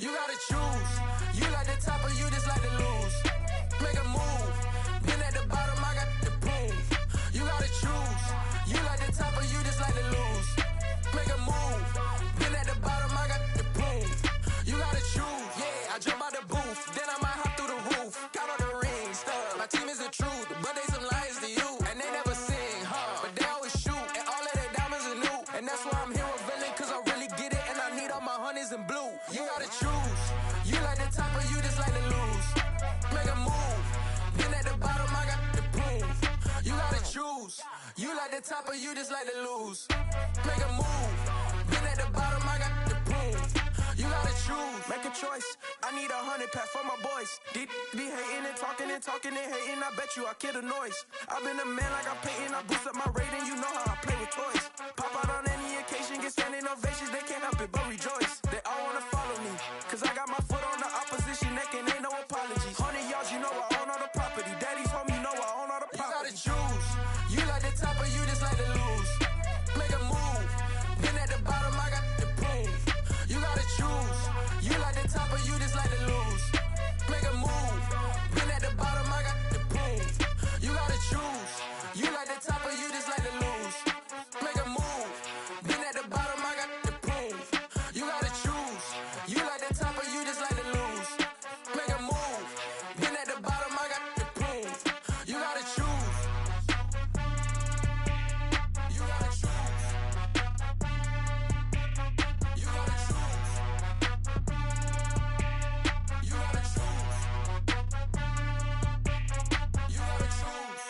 You gotta choose. You like the top or you just like to lose. Make a move. Been at the bottom, I got the proof. You gotta choose. You like the top or you just like to lose. Make a move. Been at the bottom, I got the proof. You gotta choose. Yeah, I jump out the booth, then I might hop through the roof. Count on the rings, stuff. My team is the truth, but they some liars to you. And they never sing, huh? But they always shoot, and all of their diamonds are new. And that's why I'm here with Villain, cause I really get it. And I need all my honeys in blue. You gotta choose. You like the top or you just like to lose. Make a move. Been at the bottom, I got the proof. You gotta choose. You like the top or you just like to lose. Make a move. Been at the bottom, I got the proof. You gotta choose. Make a choice. I need 100 pack for my boys. Deep be hating and talking and talking and hating. I bet you I kill the noise. I've been a man like I'm painting. I boost up my rating. You know how I play with toys. Pop out on any occasion, get standing ovations. They can't help it but rejoice. They all wanna follow me, cause I got my foot on the opposition neck and ain't no apologies. 100 yards, you know I own all the property. Daddy's home, you know I own all the property. You gotta choose. You like the top or you just like to lose. Make a move. Been at the bottom, I got the proof. You gotta choose. You like the top or you just like to lose. Make a move. Been at the bottom, I got the proof. You gotta choose. You like the top or you just like to lose. Make a move. Been at the bottom, I got the proof. You gotta choose. You like the top or you just like to lose. Make a move. Been at the bottom, I got the proof. You gotta choose. You gotta choose. You gotta choose. You gotta choose. You gotta choose.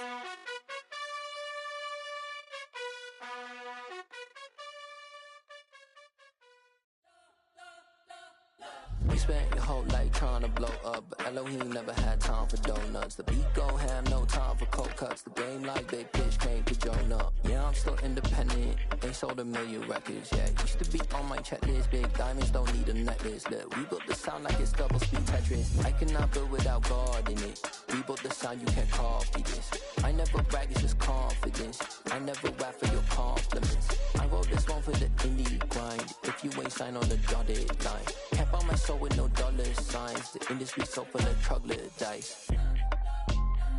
We spent your whole life trying to blow up, but Elohim never had time for donuts. The beat go ham, no time for cold cuts. The game like Big Pitch came to join up. Yeah, I'm still independent, ain't sold a million records yet. Used to be on my checklist, big diamonds don't need a necklace. Look, we built the sound like it's double speed Tetris. I cannot build without God in it. We built the sound, you can't copy this. I never brag, it's just confidence. I never rap for your compliments. I wrote this one for the indie grind. If you ain't signed on the dotted line, can't buy my soul with no dollar signs. The industry so full of troglodytes.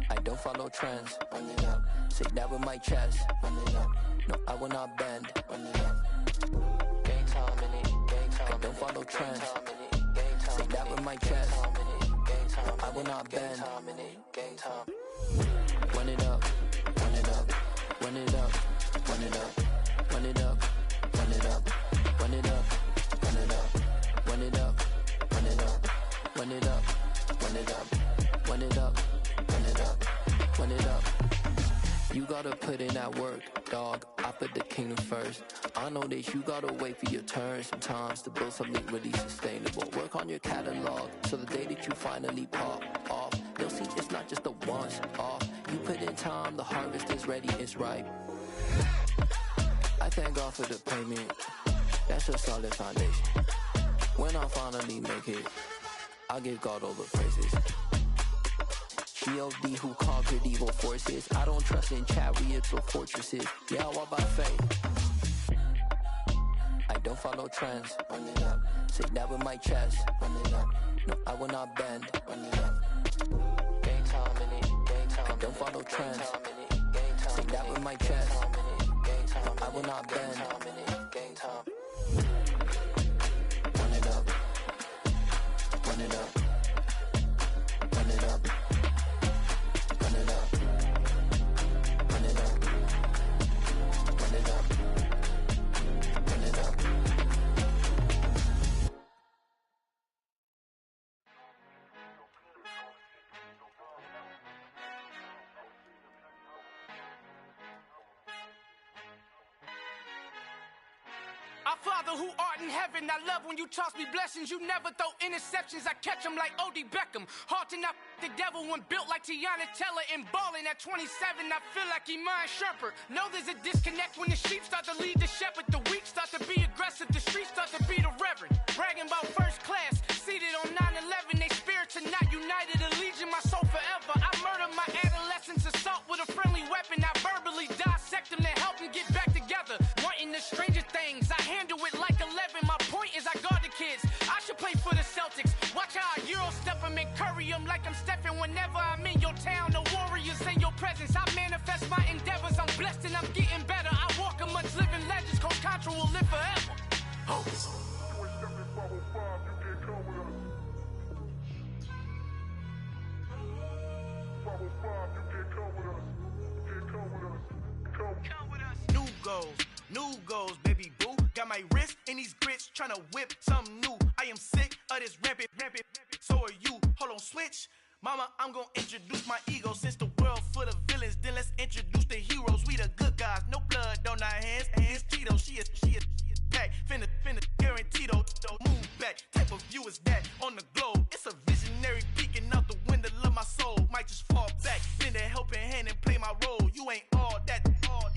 I don't follow trends. Run it up. Say that with my chest. Run it up. No, I will not bend. Run it up. Gang time in it. Gang time. I don't follow trends. Say that with my chest. No, I will not bend. Gang time. Run it up. Run it up. Run it up. Run it up. Run it up. Run it up. Run it up. Run it up. Run it up. Run it up. Run it up. Run it up. Run it up. Run it up. Run it up. You gotta put in that work, dog. I put the kingdom first. I know that you gotta wait for your turn sometimes to build something really sustainable. Work on your catalog so the day that you finally pop off, you'll see it's not just a once off. You put in time, the harvest is ready, it's ripe. I thank God for the payment. That's a solid foundation. When I finally make it, I give God all the praises. G.O.D. who conquered evil forces. I don't trust in chariots or fortresses. Yeah, I walk by faith. I don't follow trends. Run it up. Say that with my chest. Run it up. No, I will not bend. Run it up. Gang time in it. Gang time. I don't follow trends. Say that with my chest. No, I will not bend. Gang time. Run it up. Run it up. Run it up. Run it up. Run it up. Run it up. Run it up. Our Father who art in heaven, I love when you toss me blessings. You never throw interceptions, I catch them like O.D. Beckham. Hard to not the devil when built like Tiana Teller and balling at 27. I feel like Iman Shumpert. Know there's a disconnect when the sheep start to lead the shepherd. The weak start to be aggressive, the streets start to be the reverend. Bragging about first class, seated on 9/11. They spirits are not united, a legion, my soul forever. I murdered my adolescence, assault with a friendly weapon. I verbally dissect them to help them get back together. Wanting the stranger things, I handle it like 11. My point is I guard the kids. I should play for the Celtics. aquarium like I'm Stephen. Whenever I'm in your town, the warriors in your presence. I manifest my endeavors. I'm blessed and I'm getting better. I walk amongst living legends. Coach Contra will live forever. Oh. New goals, baby boo. Got my wrist in these grits, tryna whip something new. I am sick of this rampant. So are you. Hold on, switch. Mama, I'm gonna introduce my ego. Since the world full of villains, then let's introduce the heroes. We the good guys, no blood on our hands. Hands Tito, she is back. Finna, guaranteed, move back. Type of view is that on the globe. It's a visionary peeking out the window of my soul. Might just fall back, lend a helping hand and play my role. You ain't all that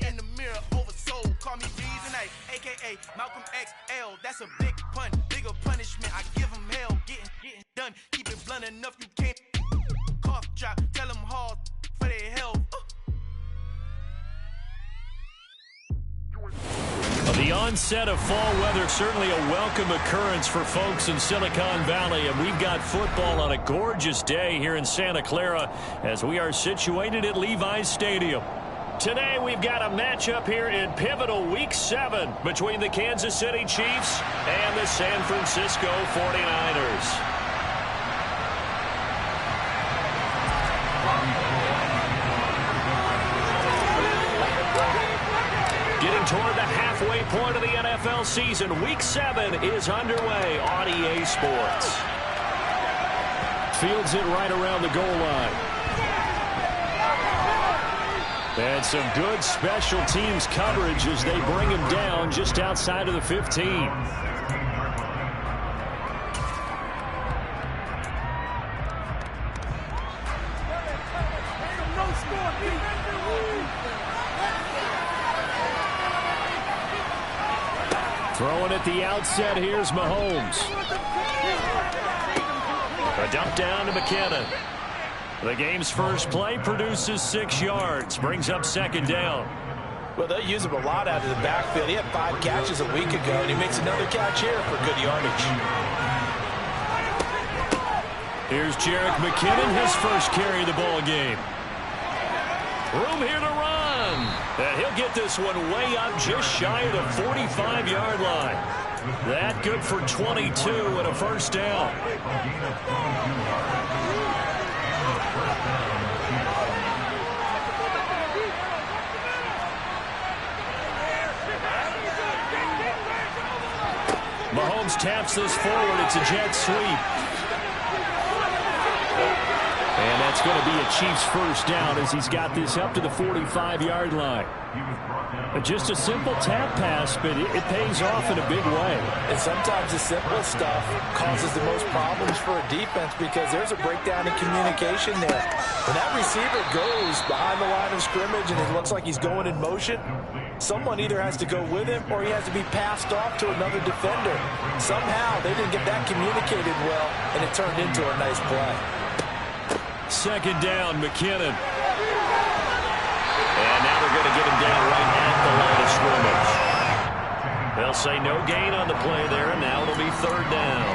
in the mirror oversold. Call me Reason, aka Malcolm XL. That's a big pun, bigger punishment. I give him hell, getting done. Keep it blunt enough, you can't cough drop. Tell them hard for their health. The onset of fall weather, certainly a welcome occurrence for folks in Silicon Valley, and we've got football on a gorgeous day here in Santa Clara as we are situated at Levi's Stadium. Today we've got a matchup here in pivotal Week 7 between the Kansas City Chiefs and the San Francisco 49ers. Getting toward the halfway point of the NFL season, Week 7 is underway on EA Sports. Fields it right around the goal line. And some good special teams coverage as they bring him down just outside of the 15. Throwing at the outset, here's Mahomes. A dump down to McKinnon. The game's first play produces 6 yards, brings up second down. Well, they use him a lot out of the backfield. He had 5 catches a week ago, and he makes another catch here for good yardage. Here's Jerick McKinnon, his first carry of the ball game. Room here to run. And he'll get this one way up just shy of the 45-yard line. That good for 22 and a first down. Mahomes taps this forward. It's a jet sweep. And that's going to be a Chiefs first down as he's got this up to the 45-yard line. Just a simple tap pass, but it pays off in a big way. And sometimes the simple stuff causes the most problems for a defense because there's a breakdown in communication there. When that receiver goes behind the line of scrimmage and it looks like he's going in motion, someone either has to go with him or he has to be passed off to another defender. Somehow they didn't get that communicated well, and it turned into a nice play. Second down, McKinnon. And now they're going to get him down right at the line of scrimmage. They'll say no gain on the play there, and now it'll be third down.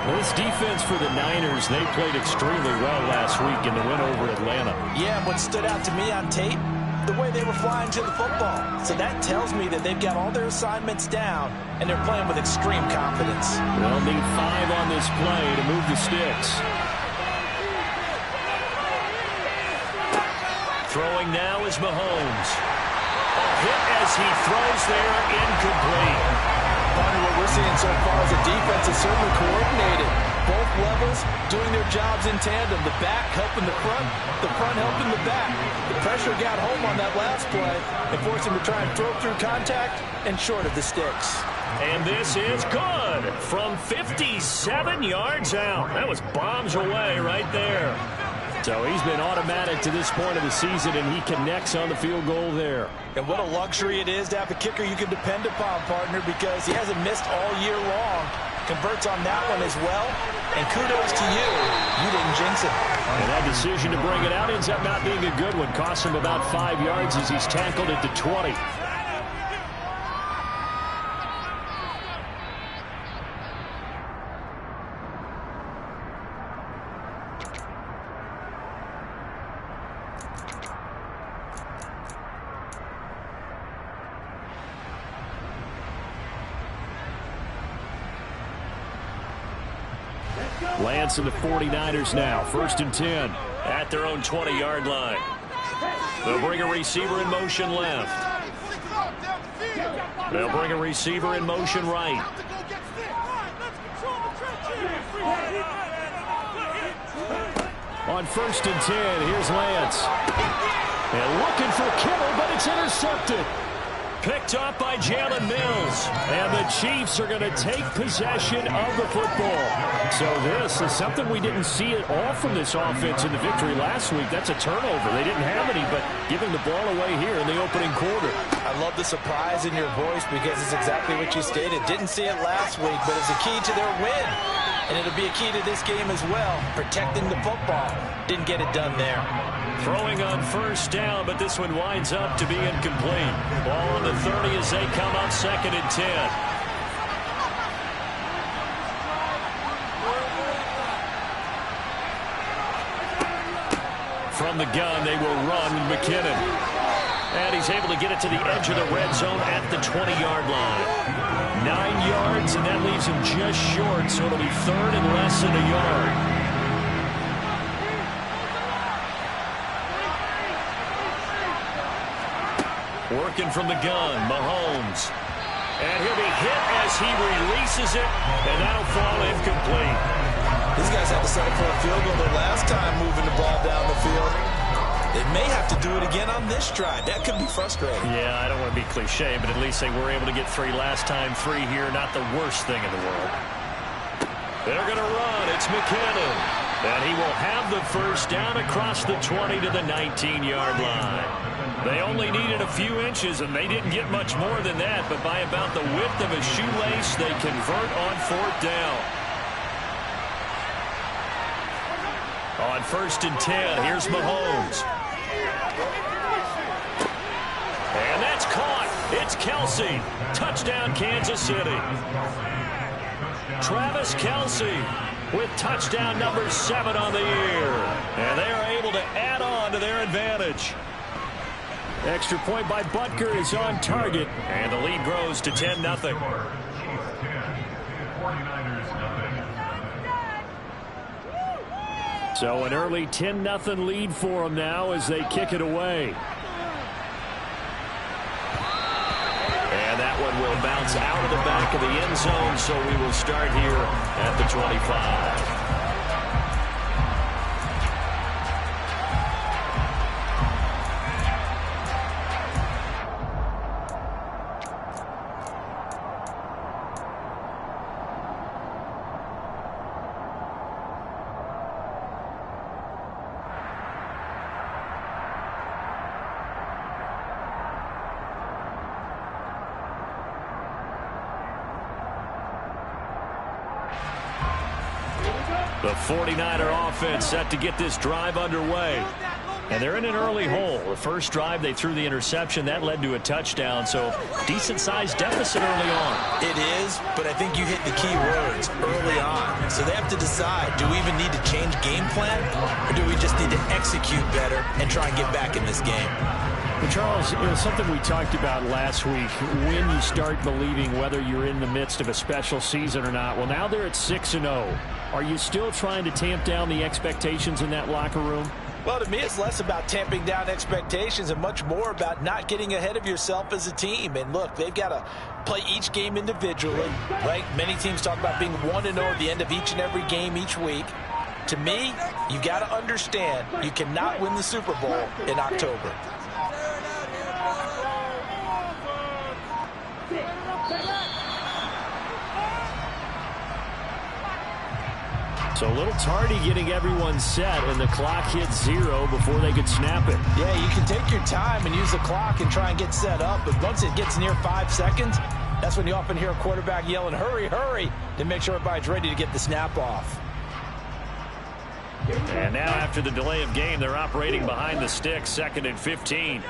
Well, this defense for the Niners, they played extremely well last week in the win over Atlanta. Yeah, what stood out to me on tape, the way they were flying to the football. So that tells me that they've got all their assignments down, and they're playing with extreme confidence. They'll need 5 on this play to move the sticks. Throwing now is Mahomes. A hit as he throws there, incomplete. Partner, what we're seeing so far is the defense is certainly coordinated. Both levels doing their jobs in tandem. The back helping the front helping the back. The pressure got home on that last play and forced him to try and throw through contact and short of the sticks. And this is good from 57 yards out. That was bombs away right there. So he's been automatic to this point of the season, and he connects on the field goal there. And what a luxury it is to have a kicker you can depend upon, partner, because he hasn't missed all year long. Converts on that one as well. And kudos to you. You didn't jinx it. And that decision to bring it out ends up not being a good one. Costs him about 5 yards as he's tackled at the 20. Lance and the 49ers now. 1st and 10 at their own 20-yard line. They'll bring a receiver in motion left. They'll bring a receiver in motion right. On 1st and 10, here's Lance. And looking for Kittle, but it's intercepted. Picked up by Jalen Mills. And the Chiefs are going to take possession of the football. So this is something we didn't see at all from this offense in the victory last week. That's a turnover. They didn't have any, but giving the ball away here in the opening quarter. I love the surprise in your voice because it's exactly what you stated. Didn't see it last week, but it's a key to their win. And it'll be a key to this game as well, protecting the football. Didn't get it done there. Throwing on 1st down, but this one winds up to be incomplete. Ball on the 30 as they come up 2nd and 10. From the gun, they will run with McKinnon. And he's able to get it to the edge of the red zone at the 20-yard line. 9 yards, and that leaves him just short, so it'll be 3rd and less than a yard. Working from the gun, Mahomes. And he'll be hit as he releases it, and that'll fall incomplete. These guys had to settle for a field goal their last time moving the ball down the field. They may have to do it again on this drive. That could be frustrating. Yeah, I don't want to be cliche, but at least they were able to get 3 last time. 3 here, not the worst thing in the world. They're going to run. It's McKinnon. And he will have the 1st down across the 20 to the 19-yard line. They only needed a few inches, and they didn't get much more than that. But by about the width of a shoelace, they convert on 4th down. On 1st and 10, here's Mahomes. And that's caught. It's Kelce. Touchdown, Kansas City. Travis Kelce with touchdown number 7 on the year. And they are able to add on to their advantage. Extra point by Butker is on target. And the lead grows to 10-0. So an early 10-0 lead for them now as they kick it away. And that one will bounce out of the back of the end zone, so we will start here at the 25. The 49er offense set to get this drive underway. And they're in an early hole. The first drive, they threw the interception. That led to a touchdown, so decent-sized deficit early on. It is, but I think you hit the key words, early on. So they have to decide, do we even need to change game plan, or do we just need to execute better and try and get back in this game? Well, Charles, it was something we talked about last week, when you start believing whether you're in the midst of a special season or not. Well, now they're at 6-0. Are you still trying to tamp down the expectations in that locker room? Well, to me, it's less about tamping down expectations and much more about not getting ahead of yourself as a team. And look, they've got to play each game individually, right? Many teams talk about being 1-0 at the end of each and every game each week. To me, you got to understand you cannot win the Super Bowl in October. So a little tardy getting everyone set, and the clock hit 0 before they could snap it. Yeah, you can take your time and use the clock and try and get set up, but once it gets near 5 seconds, that's when you often hear a quarterback yelling, hurry, hurry, to make sure everybody's ready to get the snap off. And now after the delay of game, they're operating behind the sticks, 2nd and 15.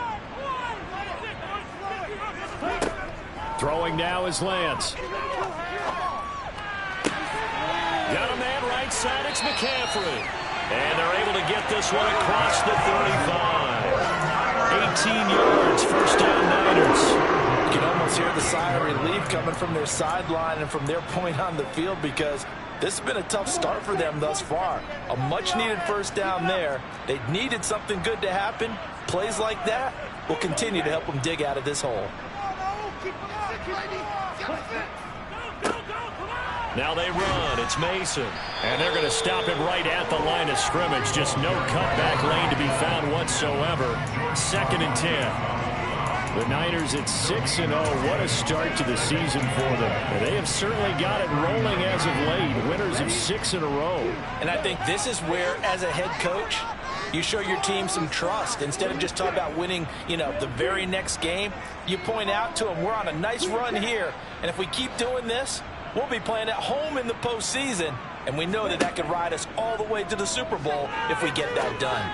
Throwing now is Lance. Got a man right side, it's McCaffrey. And they're able to get this one across the 35. 18 yards, 1st down Niners. You can almost hear the sigh of relief coming from their sideline and from their point on the field because this has been a tough start for them thus far. A much-needed first down there. They needed something good to happen. Plays like that will continue to help them dig out of this hole. Now they run. It's Mason. And they're going to stop him right at the line of scrimmage. Just no cutback lane to be found whatsoever. 2nd and 10. The Niners at 6-0. What a start to the season for them. And they have certainly got it rolling as of late. Winners of 6 in a row. And I think this is where, as a head coach, you show your team some trust. Instead of just talking about winning, the very next game, you point out to them, we're on a nice run here. And if we keep doing this, we'll be playing at home in the postseason. And we know that could ride us all the way to the Super Bowl if we get that done.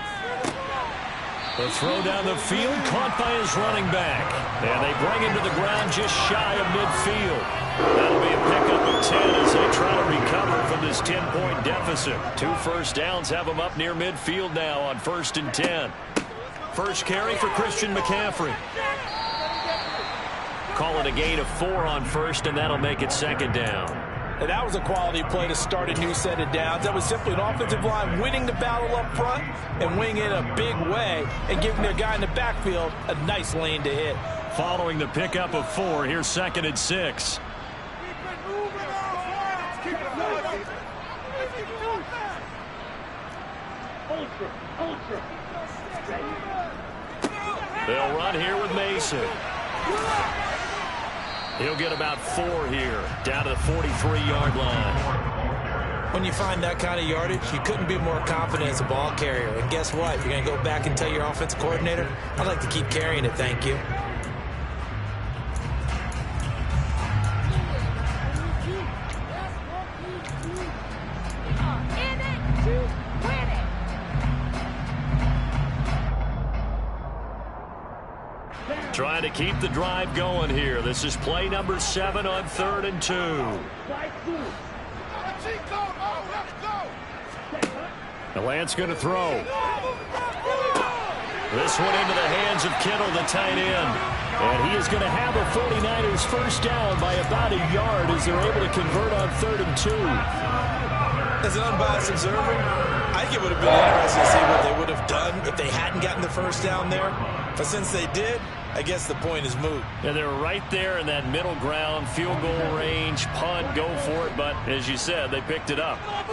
The throw down the field, caught by his running back. And they bring him to the ground just shy of midfield. That'll be a pickup of 10 as they try to recover from this 10-point deficit. 2 first downs have them up near midfield now on 1st and 10. First carry for Christian McCaffrey. Call it a gain of 4 on 1st, and that'll make it 2nd down. And that was a quality play to start a new set of downs. That was simply an offensive line winning the battle up front and winning in a big way and giving their guy in the backfield a nice lane to hit. Following the pickup of 4, here's 2nd and 6. They'll run here with Mason. He'll get about 4 here, down to the 43-yard line. When you find that kind of yardage, you couldn't be more confident as a ball carrier. And guess what? You're going to go back and tell your offensive coordinator, I'd like to keep carrying it, thank you. Trying to keep the drive going here. This is play number 7 on 3rd and 2. The Lance going to throw. This one into the hands of Kittle, the tight end. And he is going to have a 49ers first down by about a yard as they're able to convert on 3rd and 2. As an unbiased observer, I think it would have been interesting to see what they would have done if they hadn't gotten the first down there. But since they did, I guess the point is moot. Yeah, they were right there in that middle ground, field goal range, punt, go for it. But as you said, they picked it up. Keep it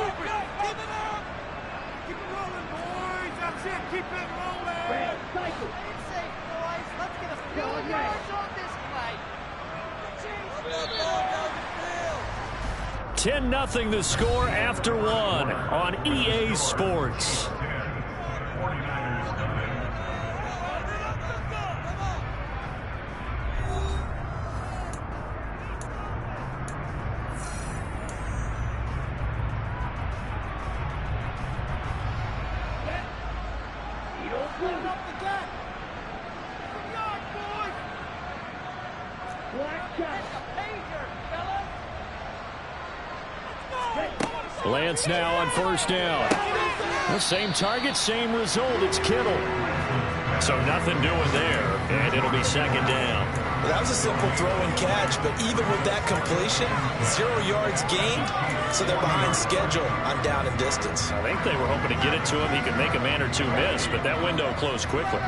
rolling, boys. That's it. Keep it rolling. Play it safe, boys. Let's get a few yards on this play. 10-0 the score after 1 on EA Sports. Lance now on first down. The same target, same result. It's Kittle. So nothing doing there, and it'll be 2nd down. Well, that was a simple throw and catch, but even with that completion, 0 yards gained, so they're behind schedule on down and distance. I think they were hoping to get it to him. He could make a man or 2 miss, but that window closed quickly.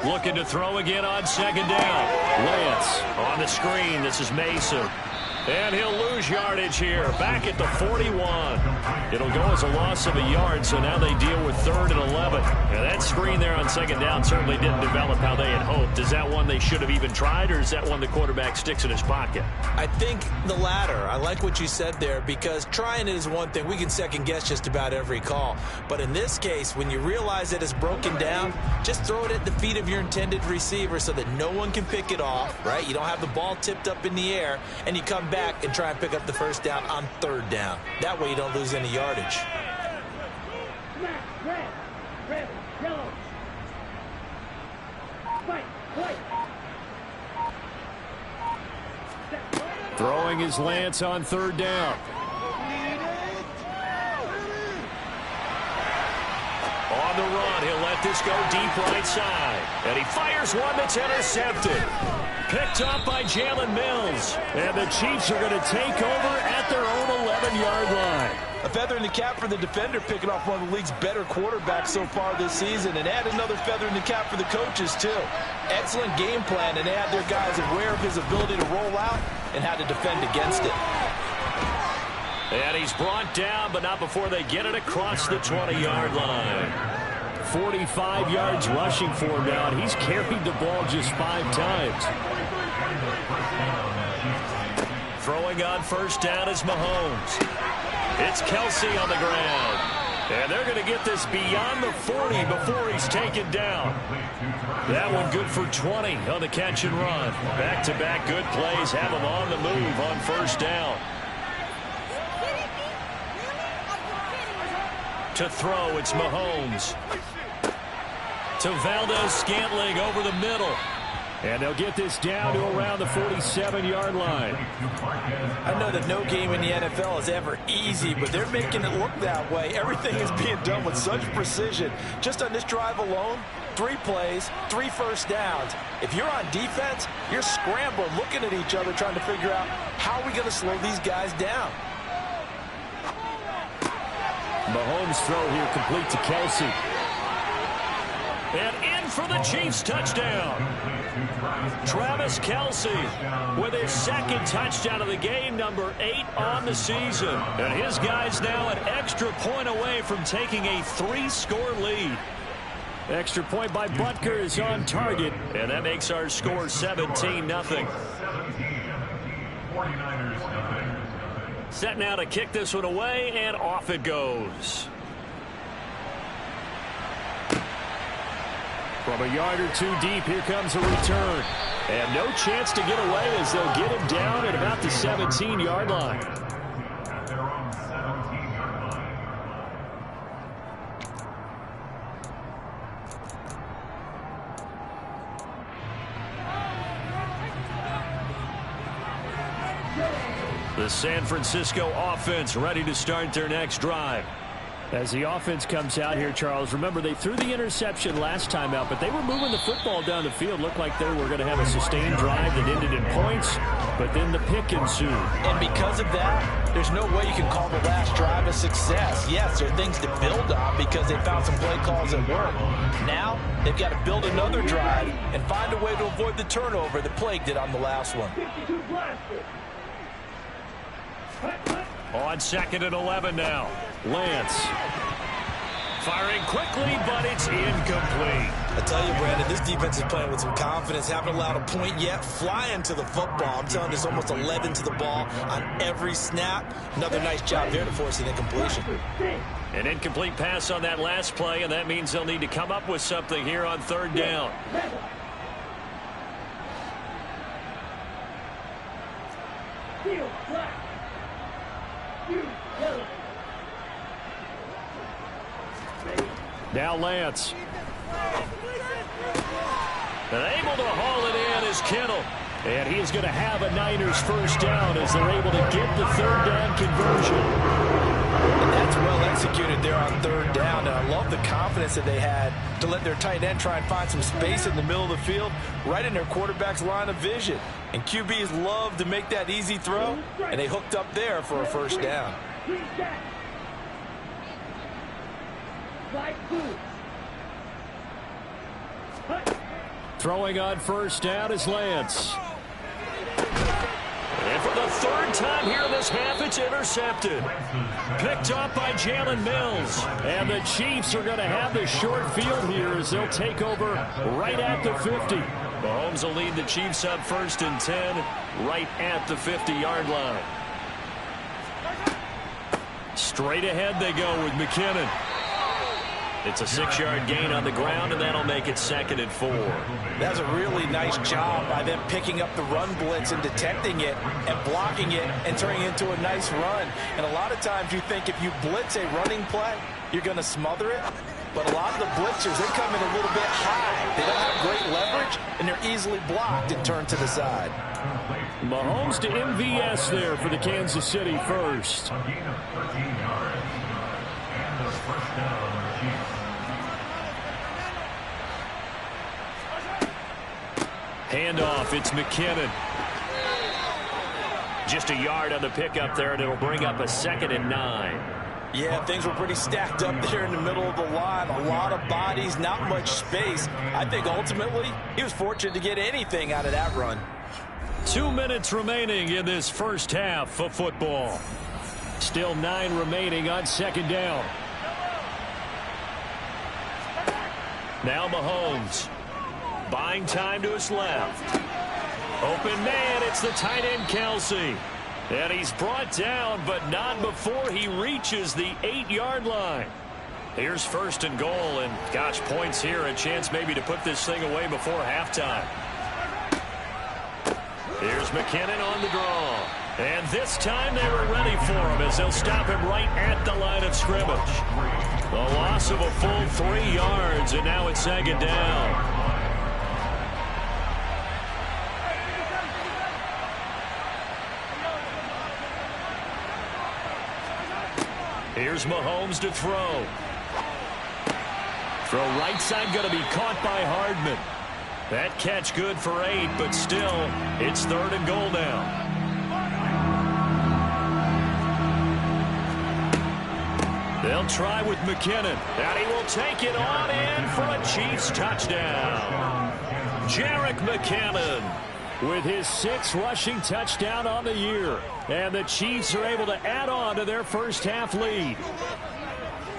Looking to throw again on 2nd down. Lance on the screen. This is Mason. And he'll lose yardage here. Back at the 41. It'll go as a loss of a yard, so now they deal with 3rd and 11. Now that screen there on 2nd down certainly didn't develop how they had hoped. Is that one they should have even tried, or is that one the quarterback sticks in his pocket? I think the latter. I like what you said there, because trying it is one thing. We can second guess just about every call. But in this case, when you realize that it's broken down, just throw it at the feet of your intended receiver so that no one can pick it off, right? You don't have the ball tipped up in the air, and you come back and try and pick up the first down on 3rd down. That way you don't lose any yardage. Throwing is Lance on 3rd down. on the run. He'll let this go deep right side. And he fires one that's intercepted. Picked up by Jalen Mills. And the Chiefs are going to take over at their own 11-yard line. A feather in the cap for the defender, picking off one of the league's better quarterbacks so far this season. And add another feather in the cap for the coaches, too. Excellent game plan, and they had their guys aware of his ability to roll out and how to defend against it. And he's brought down, but not before they get it across the 20-yard line. 45 yards rushing for him now, and he's carried the ball just 5 times. Throwing on first down is Mahomes. It's Kelsey on the ground. And they're going to get this beyond the 40 before he's taken down. That one good for 20 on the catch and run. Back-to-back good plays have him on the move on first down. To throw, it's Mahomes. To Valdez-Scantling over the middle. And they'll get this down to around the 47-yard line. I know that no game in the NFL is ever easy, but they're making it look that way. Everything is being done with such precision. Just on this drive alone, 3 plays, 3 first downs. If you're on defense, you're scrambling, looking at each other, trying to figure out how are we going to slow these guys down. Mahomes' throw here complete to Kelsey. And in for the Chiefs touchdown. Travis Kelce with his second touchdown of the game, number 8 on the season. And his guys now an extra point away from taking a 3-score lead. Extra point by Butker is on target, and that makes our score 17-0. Set now to kick this one away, and off it goes. From a yard or 2 deep, here comes a return. And no chance to get away as they'll get him down at about the 17-yard line. The San Francisco offense ready to start their next drive. As the offense comes out here, Charles, remember they threw the interception last time out, but they were moving the football down the field. Looked like they were going to have a sustained drive that ended in points, but then the pick ensued. And because of that, there's no way you can call the last drive a success. Yes, there are things to build on because they found some play calls that work. Now, they've got to build another drive and find a way to avoid the turnover that plagued it on the last one. On 2nd and 11 now. Lance. Firing quickly, but it's incomplete. I tell you, Brandon, this defense is playing with some confidence. Haven't allowed a point yet. Flying to the football. I'm telling you, there's almost 11 to the ball on every snap. Another nice job there to force an incompletion. An incomplete pass on that last play, and that means they'll need to come up with something here on 3rd down. Now Lance. And able to haul it in is Kittle. And he's going to have a Niners first down as they're able to get the 3rd down conversion. And that's well executed there on 3rd down. And I love the confidence that they had to let their tight end try and find some space in the middle of the field, right in their quarterback's line of vision. And QBs love to make that easy throw, and they hooked up there for a first down. Throwing on first down is Lance. And for the 3rd time here in this half, it's intercepted. Picked up by Jalen Mills. And the Chiefs are going to have the short field here as they'll take over right at the 50. Mahomes will lead the Chiefs up 1st and 10 right at the 50-yard line. Straight ahead they go with McKinnon. It's a 6-yard gain on the ground, and that'll make it 2nd and 4. That's a really nice job by them picking up the run blitz and detecting it and blocking it and turning it into a nice run. And a lot of times you think if you blitz a running play, you're going to smother it. But a lot of the blitzers, they come in a little bit high. They don't have great leverage, and they're easily blocked and turned to the side. Mahomes to MVS there for the Kansas City first. Handoff, it's McKinnon. Just a yard on the pickup there, and it'll bring up a 2nd and 9. Yeah, things were pretty stacked up there in the middle of the line. A lot of bodies, not much space. I think ultimately he was fortunate to get anything out of that run. 2 minutes remaining in this first half of football. Still 9 remaining on 2nd down. Now Mahomes. Buying time to his left. Open man, it's the tight end Kelsey. And he's brought down, but not before he reaches the 8-yard line. Here's 1st and goal, and gosh, points here, a chance maybe to put this thing away before halftime. Here's McKinnon on the draw. And this time they were ready for him as they'll stop him right at the line of scrimmage. The loss of a full 3 yards, and now it's 2nd down. Here's Mahomes to throw. Throw right side going to be caught by Hardman. That catch good for 8, but still, it's 3rd and goal now. They'll try with McKinnon. And he will take it on in for a Chiefs touchdown. Jerick McKinnon with his 6th rushing touchdown on the year. And the Chiefs are able to add on to their first half lead.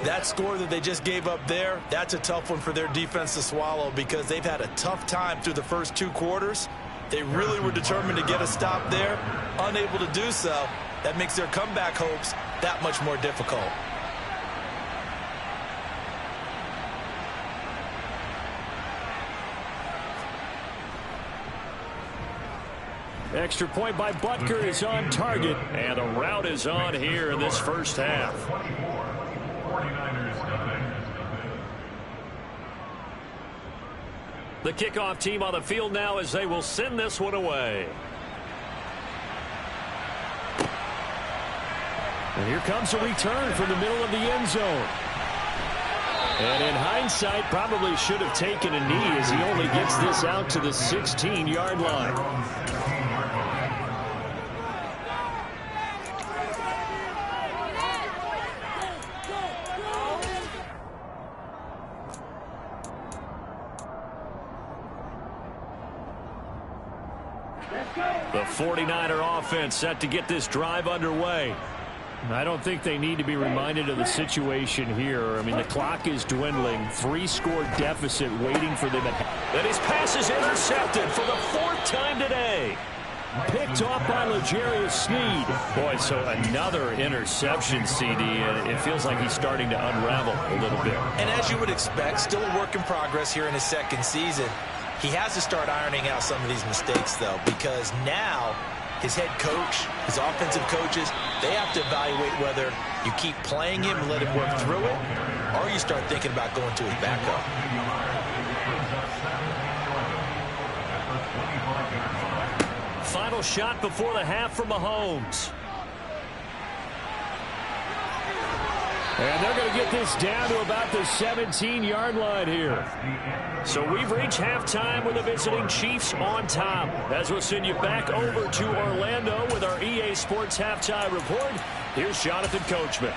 That score that they just gave up there, that's a tough one for their defense to swallow because they've had a tough time through the first 2 quarters. They really were determined to get a stop there, unable to do so. That makes their comeback hopes that much more difficult. Extra point by Butker is on target, and a route is on here in this first half. The kickoff team on the field now as they will send this one away. And here comes a return from the middle of the end zone. And in hindsight, probably should have taken a knee as he only gets this out to the 16-yard line. The 49er offense set to get this drive underway. I don't think they need to be reminded of the situation here. I mean, the clock is dwindling. 3-score deficit waiting for them. And his pass is intercepted for the 4th time today. Picked off by L'Jarius Sneed. Boy, so another interception, CD. It feels like he's starting to unravel a little bit. And as you would expect, still a work in progress here in his 2nd season. He has to start ironing out some of these mistakes, though, because now his head coach, his offensive coaches, they have to evaluate whether you keep playing him and let him work through it, or you start thinking about going to his backup. Final shot before the half from Mahomes. And they're going to get this down to about the 17-yard line here. So we've reached halftime with the visiting Chiefs on top. As we'll send you back over to Orlando with our EA Sports Halftime Report, here's Jonathan Coachman.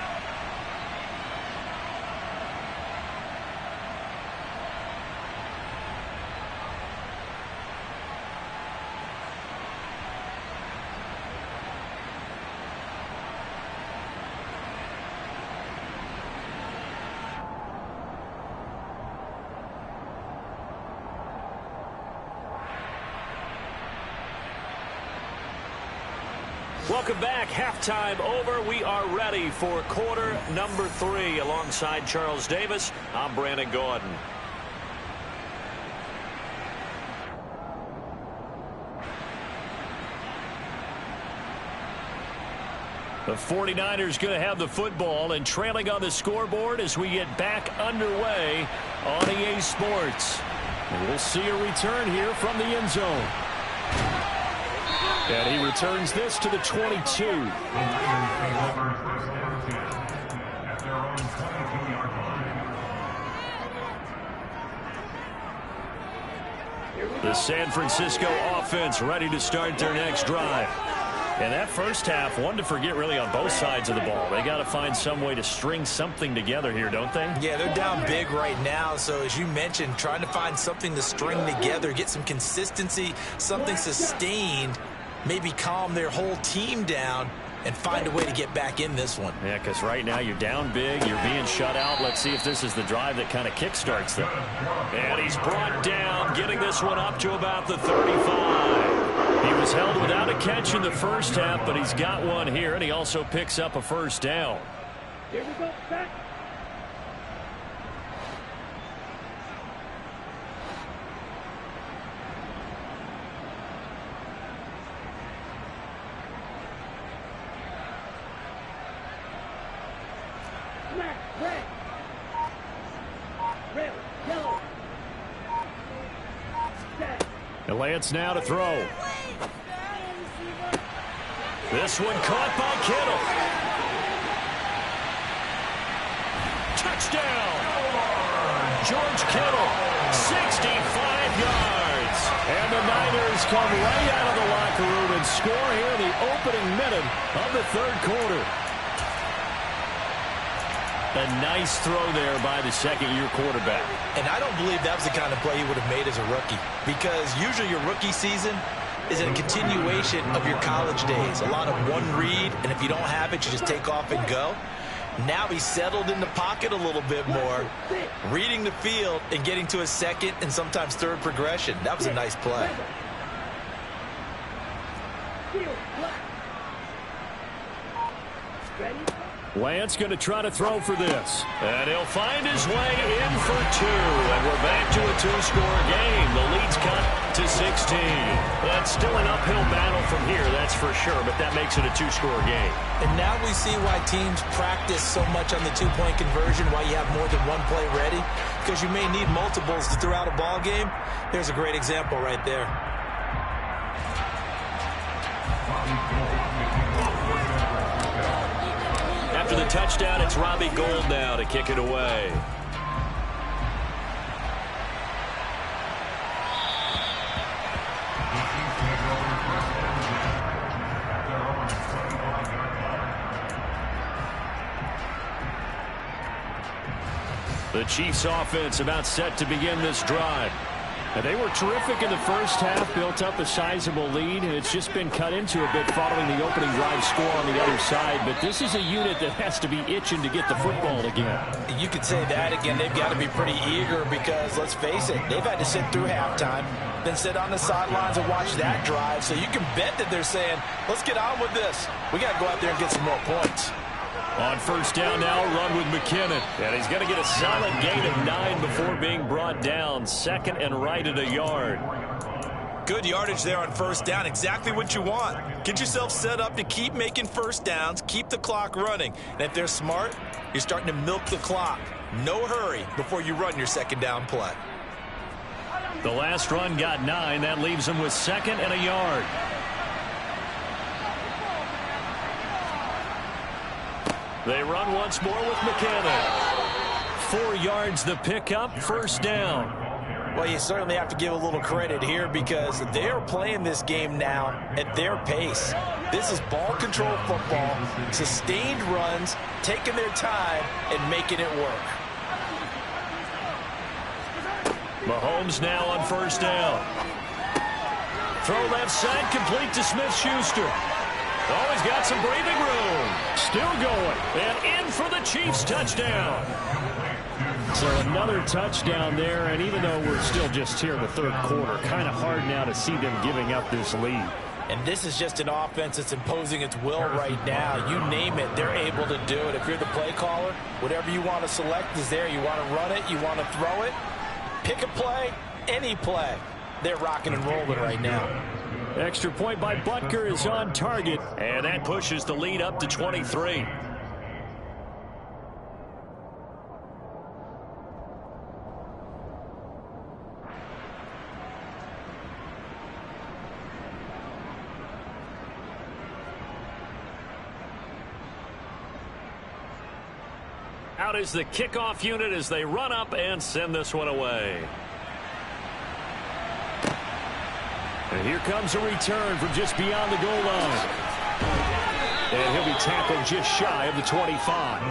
Welcome back. Halftime over. We are ready for quarter number 3. Alongside Charles Davis, I'm Brandon Gordon. The 49ers going to have the football and trailing on the scoreboard as we get back underway on EA Sports. And we'll see a return here from the end zone. And he returns this to the 22. The San Francisco offense ready to start their next drive. And that first half, one to forget really on both sides of the ball. They got to find some way to string something together here, don't they? Yeah, they're down big right now. So as you mentioned, trying to find something to string together, get some consistency, something sustained, maybe calm their whole team down and find a way to get back in this one. Yeah, because right now you're down big, you're being shut out. Let's see if this is the drive that kind of kickstarts them. And he's brought down, getting this one up to about the 35. He was held without a catch in the first half, but he's got one here, and he also picks up a first down. Here we go, back. Red. Red. Yellow. And Lance now to throw. This one caught by Kittle. Touchdown! George Kittle, 65 yards. And the Niners come right out of the locker room and score here in the opening minute of the third quarter. A nice throw there by the second-year quarterback. And I don't believe that was the kind of play he would have made as a rookie, because usually your rookie season is a continuation of your college days. A lot of one read, and if you don't have it, you just take off and go. Now he's settled in the pocket a little bit more, reading the field and getting to a second and sometimes third progression. That was a nice play. Lance going to try to throw for this. And he'll find his way in for two. And we're back to a two-score game. The lead's cut to 16. That's still an uphill battle from here, that's for sure. But that makes it a two-score game. And now we see why teams practice so much on the two-point conversion, why you have more than one play ready. Because you may need multiples to throw out a ball game. There's a great example right there. After the touchdown, it's Robbie Gould now to kick it away. The Chiefs offense about set to begin this drive. And they were terrific in the first half, built up a sizable lead, and it's just been cut into a bit following the opening drive score on the other side. But this is a unit that has to be itching to get the football again. You could say that again. They've got to be pretty eager because, let's face it, they've had to sit through halftime, then sit on the sidelines and watch that drive. So you can bet that they're saying, let's get on with this. We got to go out there and get some more points. On first down now, run with McKinnon. And he's going to get a solid gain of 9 before being brought down. Second and right at a yard. Good yardage there on first down. Exactly what you want. Get yourself set up to keep making first downs, keep the clock running. And if they're smart, you're starting to milk the clock. No hurry before you run your second down play. The last run got 9. That leaves him with second and a yard. They run once more with McKinnon. 4 yards the pickup, first down. Well, you certainly have to give a little credit here because they're playing this game now at their pace. This is ball control football, sustained runs, taking their time and making it work. Mahomes now on first down. Throw left side, complete to Smith-Schuster. Oh, he's got some breathing room. Still going. And in for the Chiefs touchdown. So another touchdown there, and even though we're still just here in the third quarter, kind of hard now to see them giving up this lead. And this is just an offense that's imposing its will right now. You name it, they're able to do it. If you're the play caller, whatever you want to select is there. You want to run it, you want to throw it, pick a play, any play. They're rocking and rolling right now. Extra point by Butker is on target, and that pushes the lead up to 23. Out is the kickoff unit as they run up and send this one away. And here comes a return from just beyond the goal line. And he'll be tackled just shy of the 25.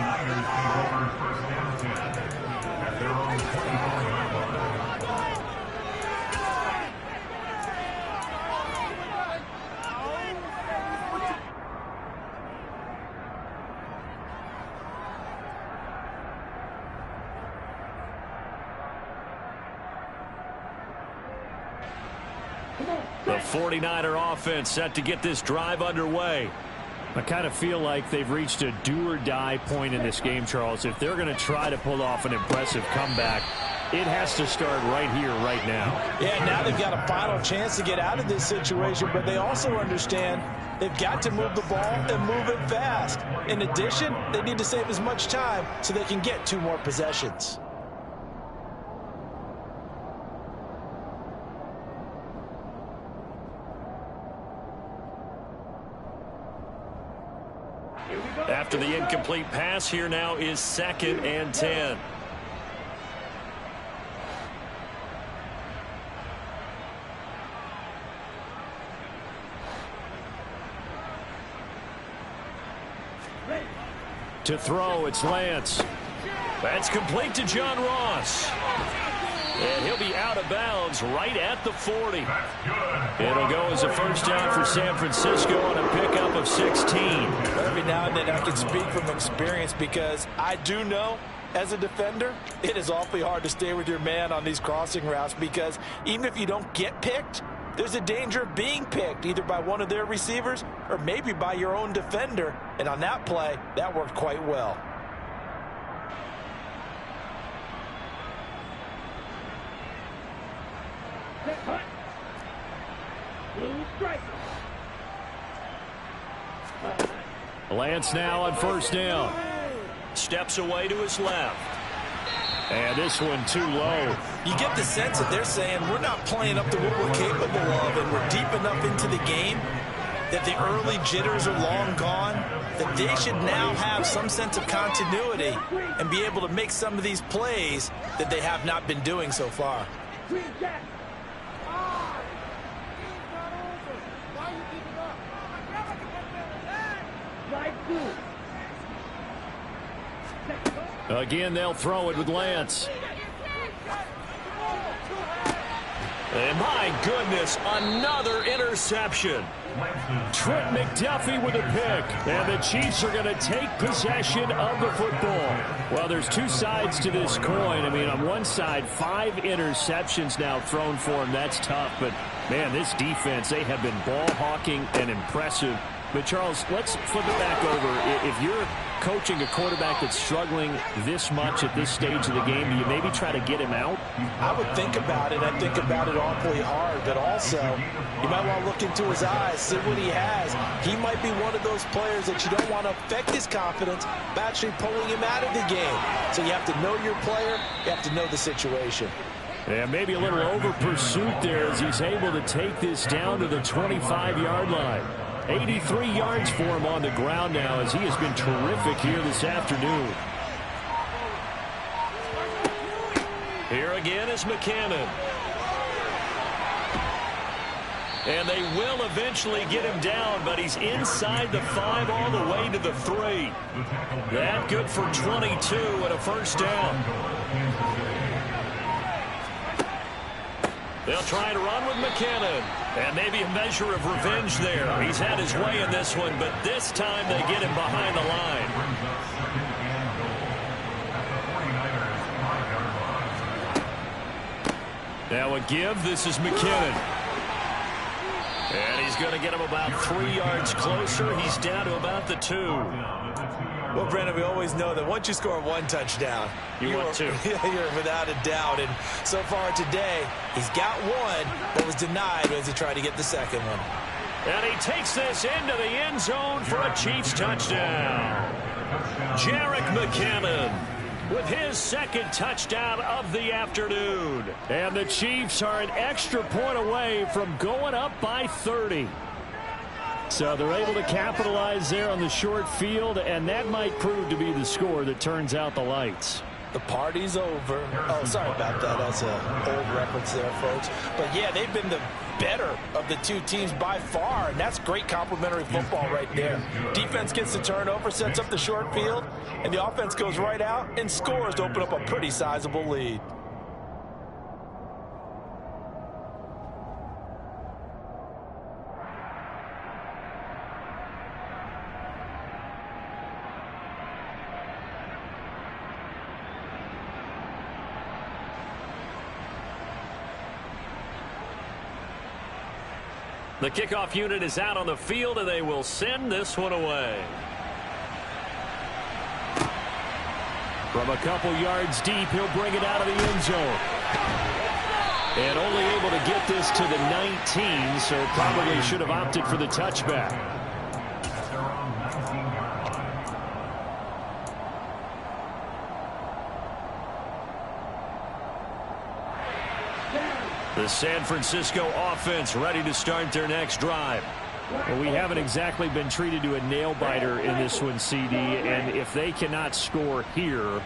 The 49er offense set to get this drive underway. I kind of feel like they've reached a do-or-die point in this game, Charles. If they're going to try to pull off an impressive comeback, it has to start right here, right now. Yeah, now they've got a final chance to get out of this situation, but they also understand they've got to move the ball and move it fast. In addition, they need to save as much time so they can get 2 more possessions. After the incomplete pass, here now is 2nd and 10. To throw, it's Lance. That's complete to John Ross. And he'll be out of bounds right at the 40. It'll go as a first down for San Francisco on a pickup of 16. Every now and then I can speak from experience because I do know as a defender it is awfully hard to stay with your man on these crossing routes because even if you don't get picked, there's a danger of being picked either by one of their receivers or maybe by your own defender. And on that play, that worked quite well. Lance now on first down. Steps away to his left. And this one too low. You get the sense that they're saying we're not playing up to what we're capable of, and we're deep enough into the game that the early jitters are long gone, that they should now have some sense of continuity and be able to make some of these plays that they have not been doing so far. Again, they'll throw it with Lance. And my goodness, another interception. Trent McDuffie with a pick. And the Chiefs are going to take possession of the football. Well, there's 2 sides to this coin. I mean, on one side, 5 interceptions now thrown for him. That's tough. But, man, this defense, they have been ball hawking and impressive. But, Charles, let's flip it back over. If you're coaching a quarterback that's struggling this much at this stage of the game, do you maybe try to get him out? I would think about it. I think about it awfully hard. But also, you might want to look into his eyes, see what he has. He might be one of those players that you don't want to affect his confidence by actually pulling him out of the game. So you have to know your player. You have to know the situation. Yeah, maybe a little over pursuit there as he's able to take this down to the 25-yard line. 83 yards for him on the ground now as he has been terrific here this afternoon. Here again is McKinnon. And they will eventually get him down, but he's inside the 5 all the way to the 3. That good for 22 and a first down. They'll try to run with McKinnon. And maybe a measure of revenge there. He's had his way in this one, but this time they get him behind the line. Now a give. This is McKinnon. And he's going to get him about 3 yards closer. He's down to about the 2. Well, Brandon, we always know that once you score 1 touchdown, you want 2. You're without a doubt. And so far today, he's got 1, but was denied as he tried to get the second one. And he takes this into the end zone for a Chiefs touchdown. Jerick McKinnon with his 2nd touchdown of the afternoon. And the Chiefs are an extra point away from going up by 30. So they're able to capitalize there on the short field, and that might prove to be the score that turns out the lights. The party's over. Oh, sorry about that. That's an old reference there, folks. But, yeah, they've been the better of the two teams by far, and that's great complementary football right there. Defense gets the turnover, sets up the short field, and the offense goes right out and scores to open up a pretty sizable lead. The kickoff unit is out on the field, and they will send this one away. From a couple yards deep, he'll bring it out of the end zone. And only able to get this to the 19, so probably should have opted for the touchback. The San Francisco offense ready to start their next drive. Well, we haven't exactly been treated to a nail-biter in this one, CD, and if they cannot score here,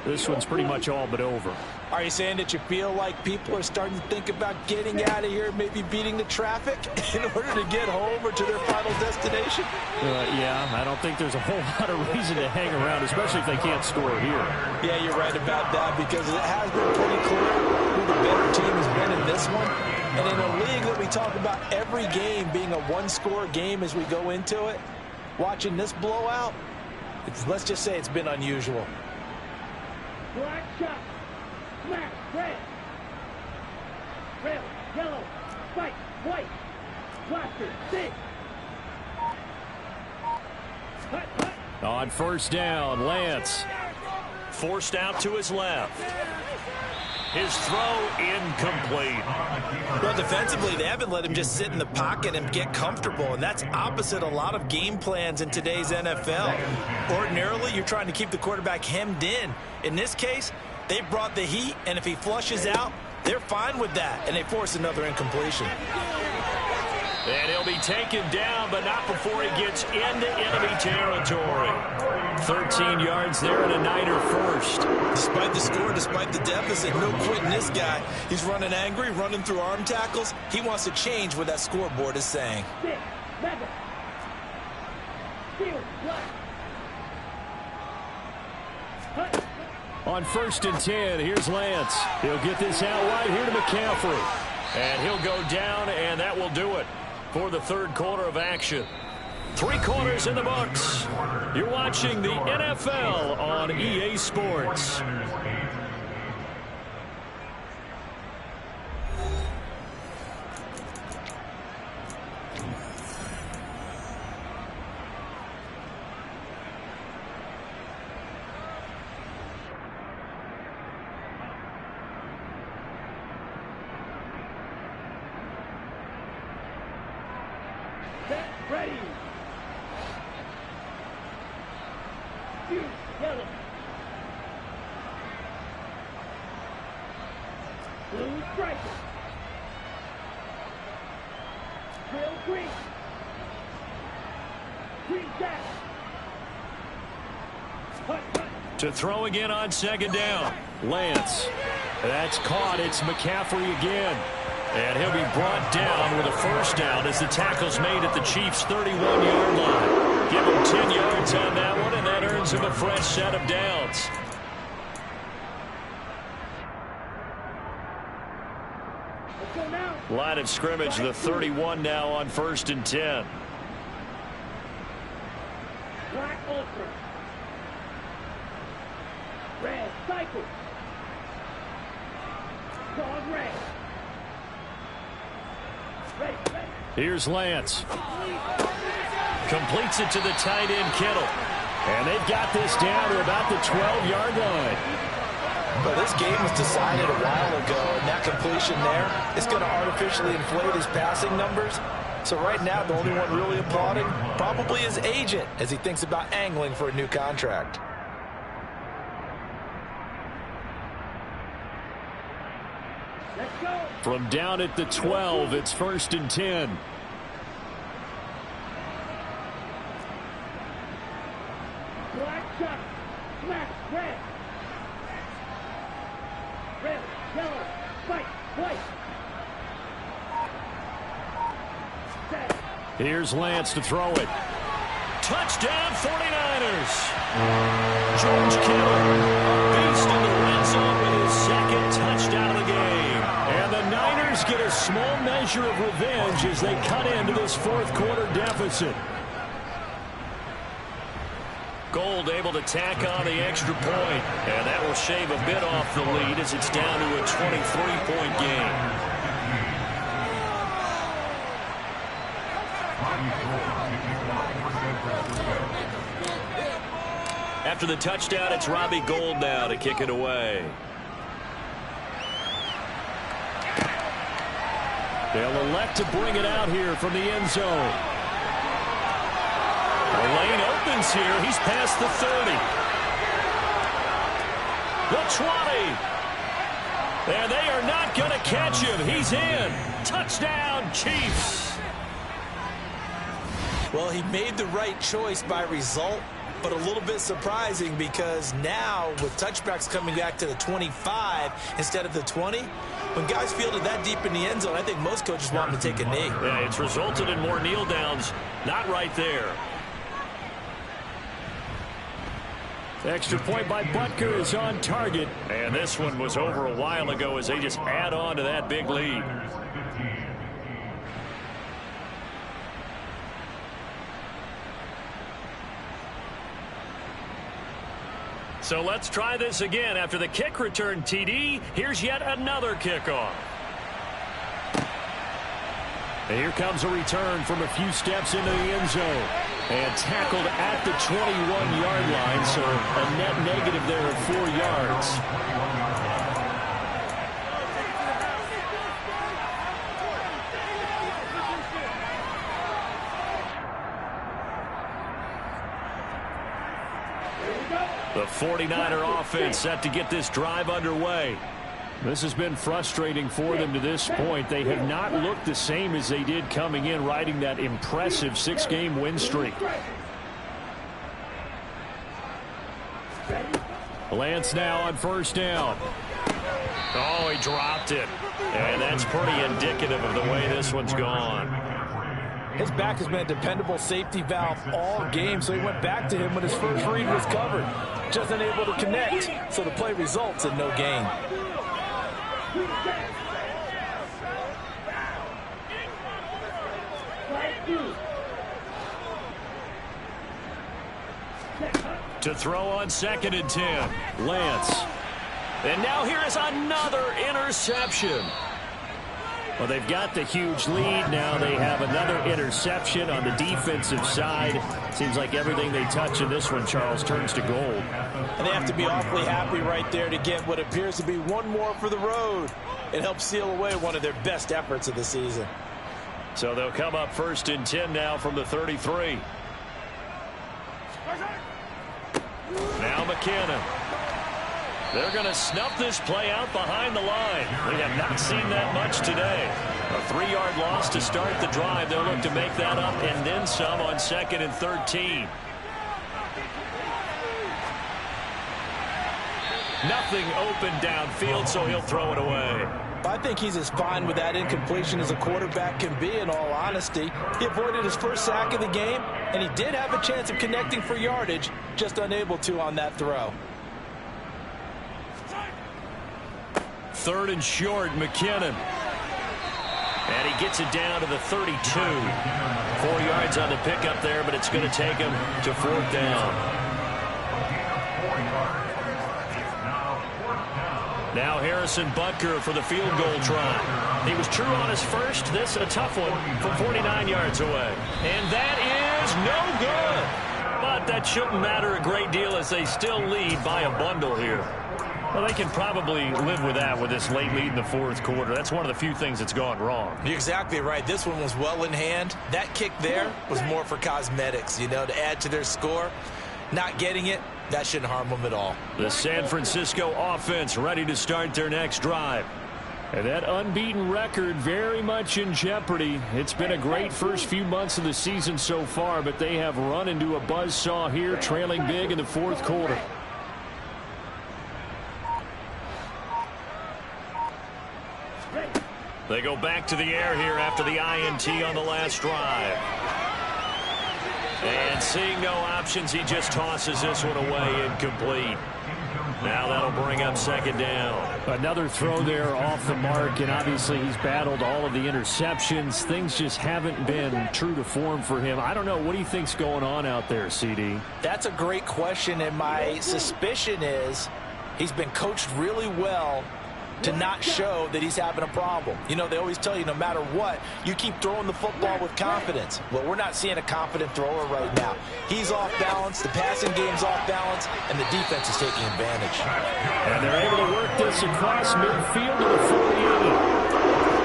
this one's pretty much all but over. Are you saying that you feel like people are starting to think about getting out of here, maybe beating the traffic in order to get home or to their final destination? Yeah, I don't think there's a whole lot of reason to hang around, especially if they can't score here. Yeah, you're right about that, because it has been pretty clear who the better team has been in this one. And in a league that we talk about every game being a one-score game as we go into it, watching this blowout, let's just say it's been unusual. Black shot. Smack. Red. Red. Yellow. Spike. White. Blaster. Stick. Hut. Hut. On first down, Lance forced out to his left. His throw incomplete. Well, defensively, they haven't let him just sit in the pocket and get comfortable, and that's opposite a lot of game plans in today's NFL. Ordinarily, you're trying to keep the quarterback hemmed in. In this case, they brought the heat, and if he flushes out, they're fine with that, and they force another incompletion. And he'll be taken down, but not before he gets into enemy territory. 13 yards there and a Niner first. Despite the score, despite the deficit, no quitting this guy. He's running angry, running through arm tackles. He wants to change what that scoreboard is saying. Stick. Mega. Steel. Black. Hut. On first and 10, here's Lance. He'll get this out wide here to McCaffrey. And he'll go down, and that will do it for the third quarter of action. 3 quarters in the books. You're watching the NFL on EA Sports. Set. Ready. Shoot. Yellow. Blue striker. Drill green. Green jack. Hut. Hut. To throw again on second down. Lance. That's caught. It's McCaffrey again. And he'll be brought down with a first down as the tackle's made at the Chiefs' 31-yard line. Give him 10 yards on that one, and that earns him a fresh set of downs. Let's go now. Line of scrimmage, the 31 now on first and 10. Black ultra. Red cycle. Dog red. Red. Here's Lance. Completes it to the tight end, Kittle. And they've got this down to about the 12-yard line. Well, this game was decided a while ago, and that completion there is going to artificially inflate his passing numbers. So right now, the only one really applauding probably his agent as he thinks about angling for a new contract. Let's go. From down at the 12, it's first and 10. Black shot. Smack. Red. Red. Yellow. Spike. White. Here's Lance to throw it. Touchdown 49ers. George Kittle, a beast in the red zone with his second touchdown of the game. And the Niners get a small measure of revenge as they cut into this fourth quarter deficit. Gold able to tack on the extra point, and that will shave a bit off the lead as it's down to a 23-point game. After the touchdown, it's Robbie Gould now to kick it away. They'll elect to bring it out here from the end zone. The lane opens here. He's past the 30. The 20. And they are not going to catch him. He's in. Touchdown, Chiefs. Well, he made the right choice by result, but a little bit surprising because now with touchbacks coming back to the 25 instead of the 20, when guys fielded that deep in the end zone, I think most coaches want him to take a knee. Yeah, it's resulted in more kneel downs. Not right there. Extra point by Butker is on target. And this one was over a while ago as they just add on to that big lead. So let's try this again. After the kick return TD, here's yet another kickoff. And here comes a return from a few steps into the end zone. And tackled at the 21-yard line, so a net negative there of 4 yards. The 49er offense set to get this drive underway. This has been frustrating for them to this point. They have not looked the same as they did coming in, riding that impressive 6-game win streak. Lance now on first down. Oh, he dropped it. And that's pretty indicative of the way this one's gone. His back has been a dependable safety valve all game, so he went back to him when his first read was covered. Just unable to connect, so the play results in no gain. To throw on 2nd and 10, Lance. And now here is another interception. Well, they've got the huge lead. Now they have another interception on the defensive side. Seems like everything they touch in this one, Charles, turns to gold. And they have to be awfully happy right there to get what appears to be one more for the road. It helps seal away one of their best efforts of the season. So they'll come up 1st and 10 now from the 33. Now McKinnon. They're going to snuff this play out behind the line. We have not seen that much today. A 3-yard loss to start the drive. They'll look to make that up and then some on 2nd and 13. Nothing open downfield, so he'll throw it away. I think he's as fine with that incompletion as a quarterback can be, in all honesty. He avoided his first sack of the game, and he did have a chance of connecting for yardage, just unable to on that throw. 3rd and short, McKinnon. And he gets it down to the 32. 4 yards on the pickup there, but it's going to take him to 4th down. Now Harrison Butker for the field goal try. He was true on his first. This a tough one from 49 yards away. And that is no good. But that shouldn't matter a great deal as they still lead by a bundle here. Well, they can probably live with that with this late lead in the 4th quarter. That's one of the few things that's gone wrong. You're exactly right. This one was well in hand. That kick there was more for cosmetics, you know, to add to their score. Not getting it, that shouldn't harm them at all. The San Francisco offense ready to start their next drive. And that unbeaten record very much in jeopardy. It's been a great first few months of the season so far, but they have run into a buzzsaw here, trailing big in the 4th quarter. They go back to the air here after the INT on the last drive. And seeing no options, he just tosses this one away incomplete. Now that'll bring up second down. Another throw there off the mark, and obviously he's battled all of the interceptions. Things just haven't been true to form for him. I don't know. What do you think's going on out there, CD? That's a great question, and my suspicion is he's been coached really well to not show that he's having a problem. You know, they always tell you no matter what, you keep throwing the football with confidence. Well, we're not seeing a confident thrower right now. He's off balance, the passing game's off balance, and the defense is taking advantage. And they're able to work this across midfield to the 48.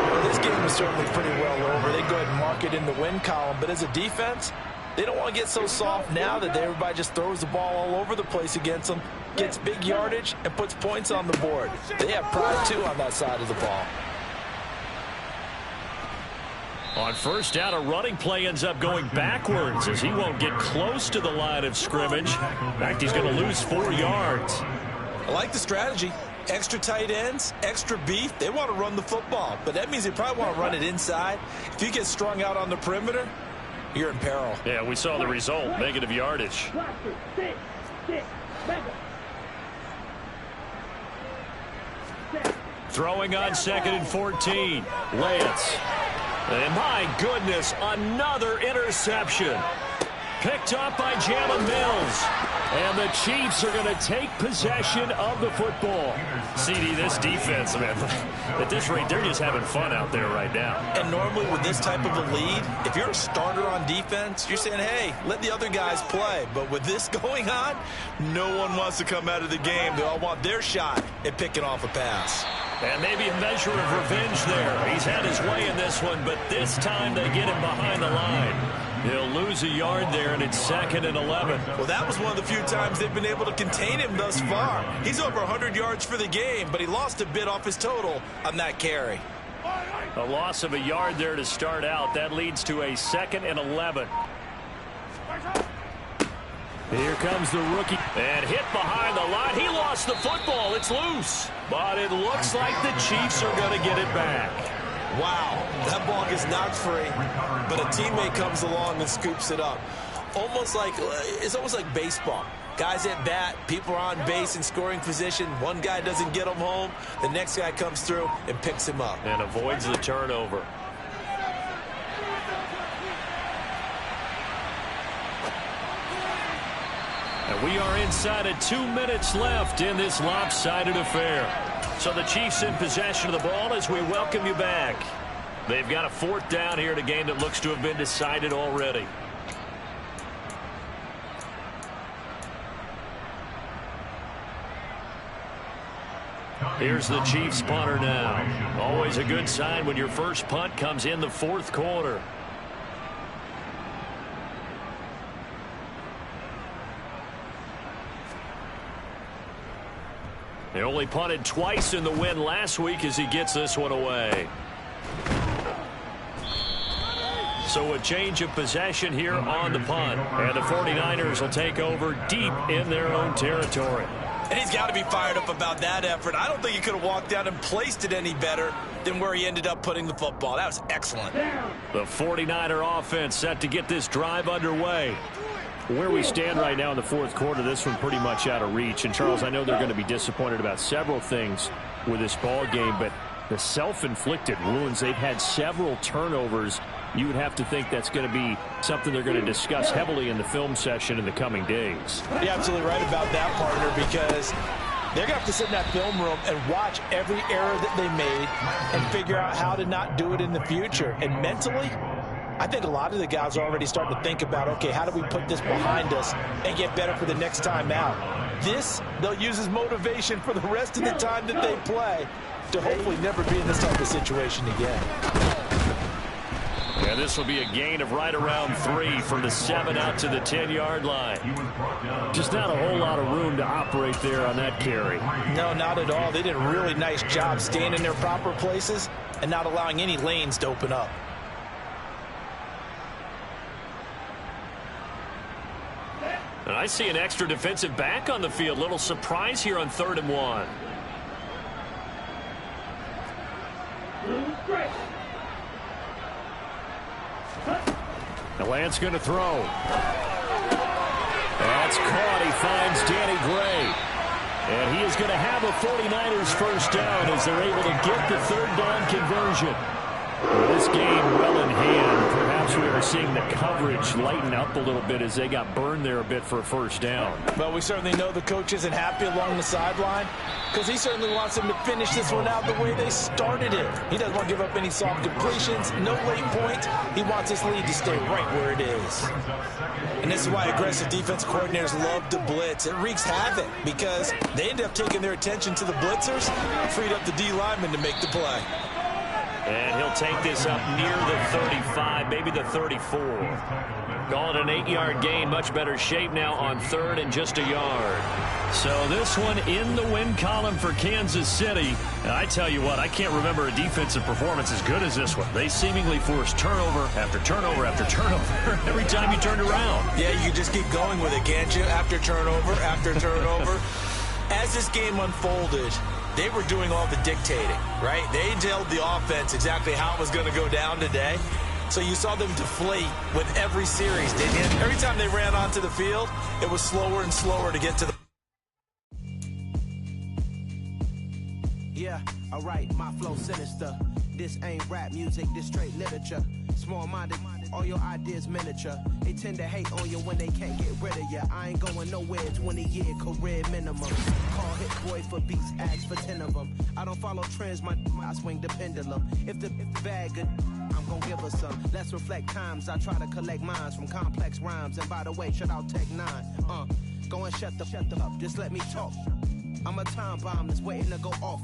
Well, this game is certainly pretty well over. They go ahead and mark it in the win column, but as a defense, they don't want to get so soft now that everybody just throws the ball all over the place against them, gets big yardage, and puts points on the board. They have pride, too, on that side of the ball. On first down, a running play ends up going backwards as he won't get close to the line of scrimmage. In fact, he's going to lose 4 yards. I like the strategy. Extra tight ends, extra beef. They want to run the football, but that means they probably want to run it inside. If you get strung out on the perimeter, you're in peril. Yeah, we saw the result, negative yardage. Throwing on 2nd and 14. Lance. And my goodness, another interception. Picked up by Jalen Mills. And the Chiefs are going to take possession of the football. CD, this defense, man, at this rate, they're just having fun out there right now. And normally with this type of a lead, if you're a starter on defense, you're saying, hey, let the other guys play. But with this going on, no one wants to come out of the game. They all want their shot at picking off a pass. And maybe a measure of revenge there. He's had his way in this one, but this time they get him behind the line. He'll lose a yard there, and it's 2nd and 11. Well, that was one of the few times they've been able to contain him thus far. He's over 100 yards for the game, but he lost a bit off his total on that carry. A loss of a yard there to start out. That leads to a 2nd and 11. Here comes the rookie. And hit behind the line. He lost the football. It's loose. But it looks like the Chiefs are going to get it back. Wow, that ball gets knocked free, but a teammate comes along and scoops it up. It's almost like baseball. Guys at bat, people are on base in scoring position. One guy doesn't get him home. The next guy comes through and picks him up. And avoids the turnover. And we are inside of 2 minutes left in this lopsided affair. So the Chiefs in possession of the ball as we welcome you back. They've got a 4th down here in a game that looks to have been decided already. Here's the Chiefs punter now. Always a good sign when your first punt comes in the 4th quarter. They only punted twice in the win last week as he gets this one away. So a change of possession here on the punt. And the 49ers will take over deep in their own territory. And he's got to be fired up about that effort. I don't think he could have walked down and placed it any better than where he ended up putting the football. That was excellent. The 49er offense set to get this drive underway. Where we stand right now in the 4th quarter, this one pretty much out of reach. And, Charles, I know they're going to be disappointed about several things with this ball game, but the self-inflicted wounds, they've had several turnovers. You would have to think that's going to be something they're going to discuss heavily in the film session in the coming days. You're absolutely right about that, partner, because they're going to have to sit in that film room and watch every error that they made and figure out how to not do it in the future. And mentally, I think a lot of the guys are already starting to think about, okay, how do we put this behind us and get better for the next time out? This, they'll use as motivation for the rest of the time that they play to hopefully never be in this type of situation again. And this will be a gain of right around 3 from the 7 out to the 10-yard line. Just not a whole lot of room to operate there on that carry. No, not at all. They did a really nice job staying in their proper places and not allowing any lanes to open up. And I see an extra defensive back on the field. Little surprise here on 3rd and 1. And Lance going to throw. That's caught. He finds Danny Gray. And he is going to have a 49ers first down as they're able to get the third down conversion. This game well in hand. Perhaps we are seeing the coverage lighten up a little bit as they got burned there a bit for a first down. Well, we certainly know the coach isn't happy along the sideline because he certainly wants them to finish this one out the way they started it. He doesn't want to give up any soft completions, no late points. He wants his lead to stay right where it is. And this is why aggressive defense coordinators love to blitz. It wreaks havoc because they end up taking their attention to the blitzers, freed up the D lineman to make the play. And he'll take this up near the 35, maybe the 34. Call it an 8-yard gain. Much better shape now on third and just a yard. So this one in the win column for Kansas City. And I tell you what, I can't remember a defensive performance as good as this one. They seemingly forced turnover after turnover after turnover every time you turned around. Yeah, you just keep going with it, can't you? After turnover, after turnover. As this game unfolded, they were doing all the dictating, right? They told the offense exactly how it was going to go down today. So you saw them deflate with every series, didn't you? Every time they ran onto the field, it was slower and slower to get to the... Yeah, alright, my flow sinister. This ain't rap music, this straight literature. Small-minded, all your ideas miniature. They tend to hate on you when they can't get rid of you. I ain't going nowhere, 20-year career minimum. Call hit boy for beats, ask for 10 of them. I don't follow trends, I swing the pendulum. If the bag good, I'm gonna give her some. Let's reflect times, I try to collect minds from complex rhymes. And by the way, shout out Tech 9. Go and shut the up, just let me talk. I'm a time bomb that's waiting to go off.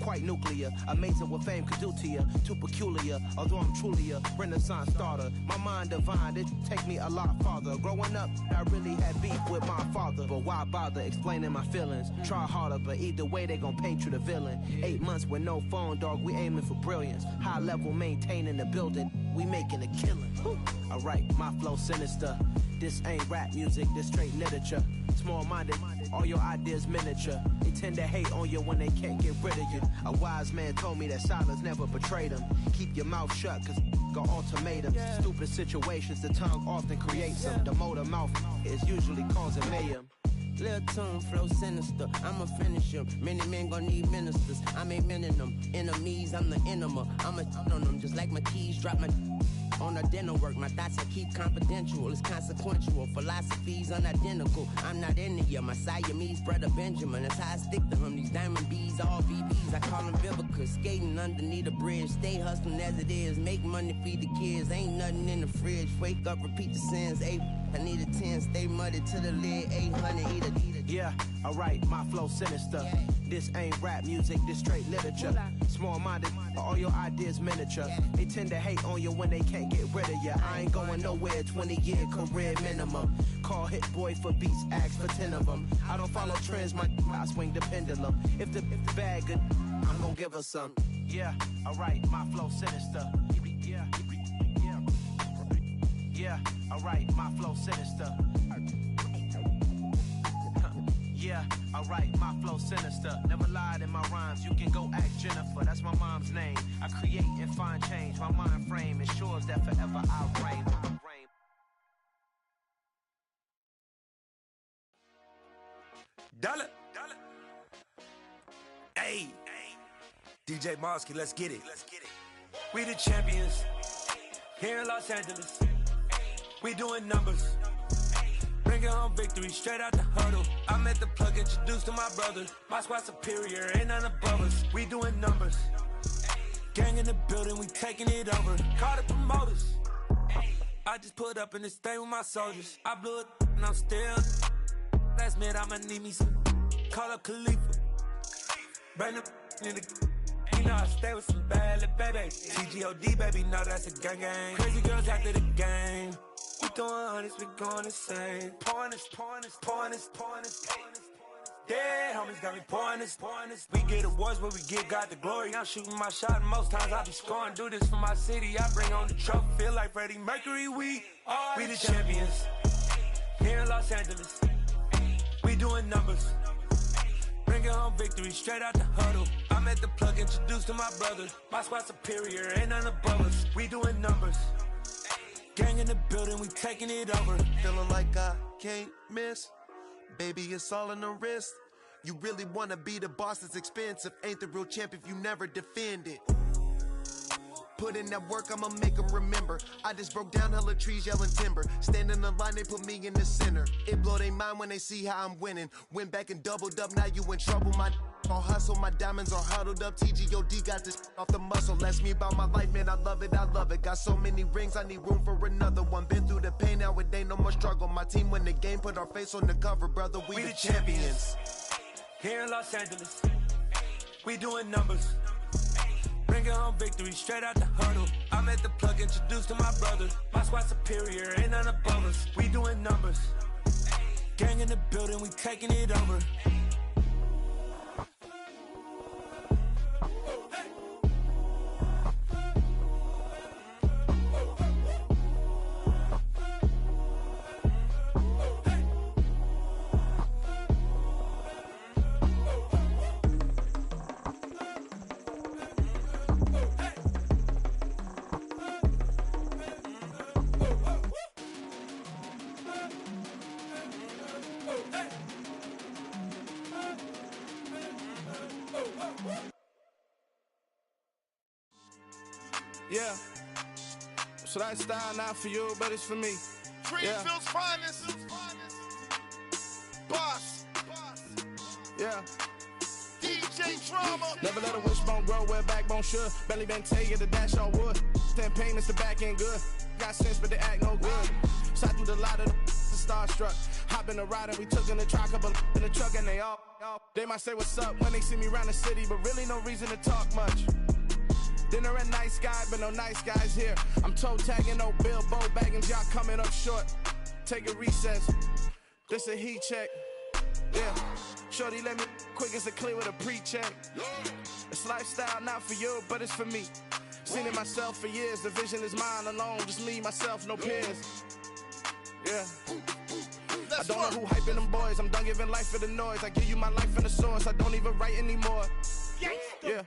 Quite nuclear, amazing what fame could do to you. Too peculiar, although I'm truly a renaissance starter. My mind divine, it take me a lot farther. Growing up, I really had beef with my father. But why bother explaining my feelings? Try harder, but either way they gon' paint you the villain. 8 months with no phone, dog, we aiming for brilliance. High level maintaining the building, we making a killing. Alright, my flow sinister. This ain't rap music, this straight literature. Small-minded, all your ideas miniature. They tend to hate on you when they can't get rid of you. A wise man told me that silence never betrayed him. Keep your mouth shut, cause got ultimatums. Stupid situations, the tongue often creates them. The motor mouth is usually causing mayhem. Lil' tune, flow sinister, I'ma finish him. Many men gon' need ministers, I'm a men in them. Enemies, I'm the enema. I'ma on them, just like my keys, drop my on a dental work. My thoughts I keep confidential, it's consequential. Philosophies unidentical, I'm not in it yet. My Siamese brother Benjamin, that's how I stick to him. These diamond bees, all BBs, I call them Vivica. Skating underneath a bridge, stay hustling as it is. Make money, feed the kids, ain't nothing in the fridge. Wake up, repeat the sins, I need a 10, stay muddy to the lid, 800, eat a. Yeah, alright, my flow sinister. This ain't rap music, this straight literature. Small-minded, all your ideas miniature. They tend to hate on you when they can't get rid of you. I ain't going nowhere, 20-year career minimum. Call hit boy for beats, ask for 10 of them. I don't follow trends, I swing the pendulum. If the bag good, I'm gonna give her some. Yeah, alright, my flow sinister. Yeah, alright, my flow sinister. Yeah, alright, my flow sinister. Never lied in my rhymes, you can go ask Jennifer. That's my mom's name. I create and find change. My mind frame ensures that forever I reign. Dollar. Hey, DJ Mosky, let's get it. We the champions here in Los Angeles. We doing numbers. Bringing home victory straight out the huddle. I'm at the plug, introduced to my brothers. My squad superior, ain't none above us. We doing numbers. Gang in the building, we taking it over. Call the promoters. I just put up in this thing with my soldiers. I blew it and I'm still. Last minute, I'ma need me some. Call up Khalifa. Bring the in the. You know I stay with some bad little baby. TGOD, baby, no, that's a gang gang. Crazy girls after the game. We throwing hundreds, we going insane. Pouring this. Yeah, homies got me pouring this. We get awards, but we give God the glory. I'm shooting my shot, and most times I be scoring. Do this for my city, I bring on the trophy. Feel like Freddie Mercury, we the champions. Here in Los Angeles, we doing numbers. Bringing home victory straight out the huddle. I'm at the plug, introduced to my brothers. My squad superior, ain't none above us. We doing numbers. Gang in the building, we taking it over. Feeling like I can't miss. Baby, it's all in the wrist. You really wanna be the boss, it's expensive. Ain't the real champ if you never defend it. Put in that work, I'ma make them remember. I just broke down hella trees, yelling timber. Stand in the line, they put me in the center. It blow their mind when they see how I'm winning. Went back and doubled up, now you in trouble. My all hustle, my diamonds are huddled up. TGOD got this off the muscle. That's me about my life, man, I love it, I love it. Got so many rings, I need room for another one. Been through the pain, now it ain't no more struggle. My team win the game, put our face on the cover, brother, we the champions. Here in Los Angeles, we doing numbers. Bringing home victory straight out the huddle. I'm at the plug, introduced to my brother. My squad superior, ain't none above us. We doing numbers. Gang in the building, we taking it over. Yeah, so that style not for you, but it's for me. Greenfield's finest. Boss. Yeah. DJ Drama. Never let a wishbone grow where backbone should. Belly been taking the dash on wood. 10 payments, the back end good. Got sense, but they act no good. Shot through the lot of the starstruck. Hop in the ride and we took in the truck, couple in the truck and they all. They might say what's up when they see me around the city, but really no reason to talk much. Dinner at nice guy, but no nice guys here. I'm toe tagging, no Bilbo bagging, y'all coming up short. Take a recess. This a heat check. Yeah. Shorty let me quick as a clear with a pre-check. It's lifestyle not for you, but it's for me. Seen it myself for years. The vision is mine alone, just me, myself, no peers. Yeah. I don't know who hyping them boys. I'm done giving life for the noise. I give you my life in the source. I don't even write anymore. Yeah.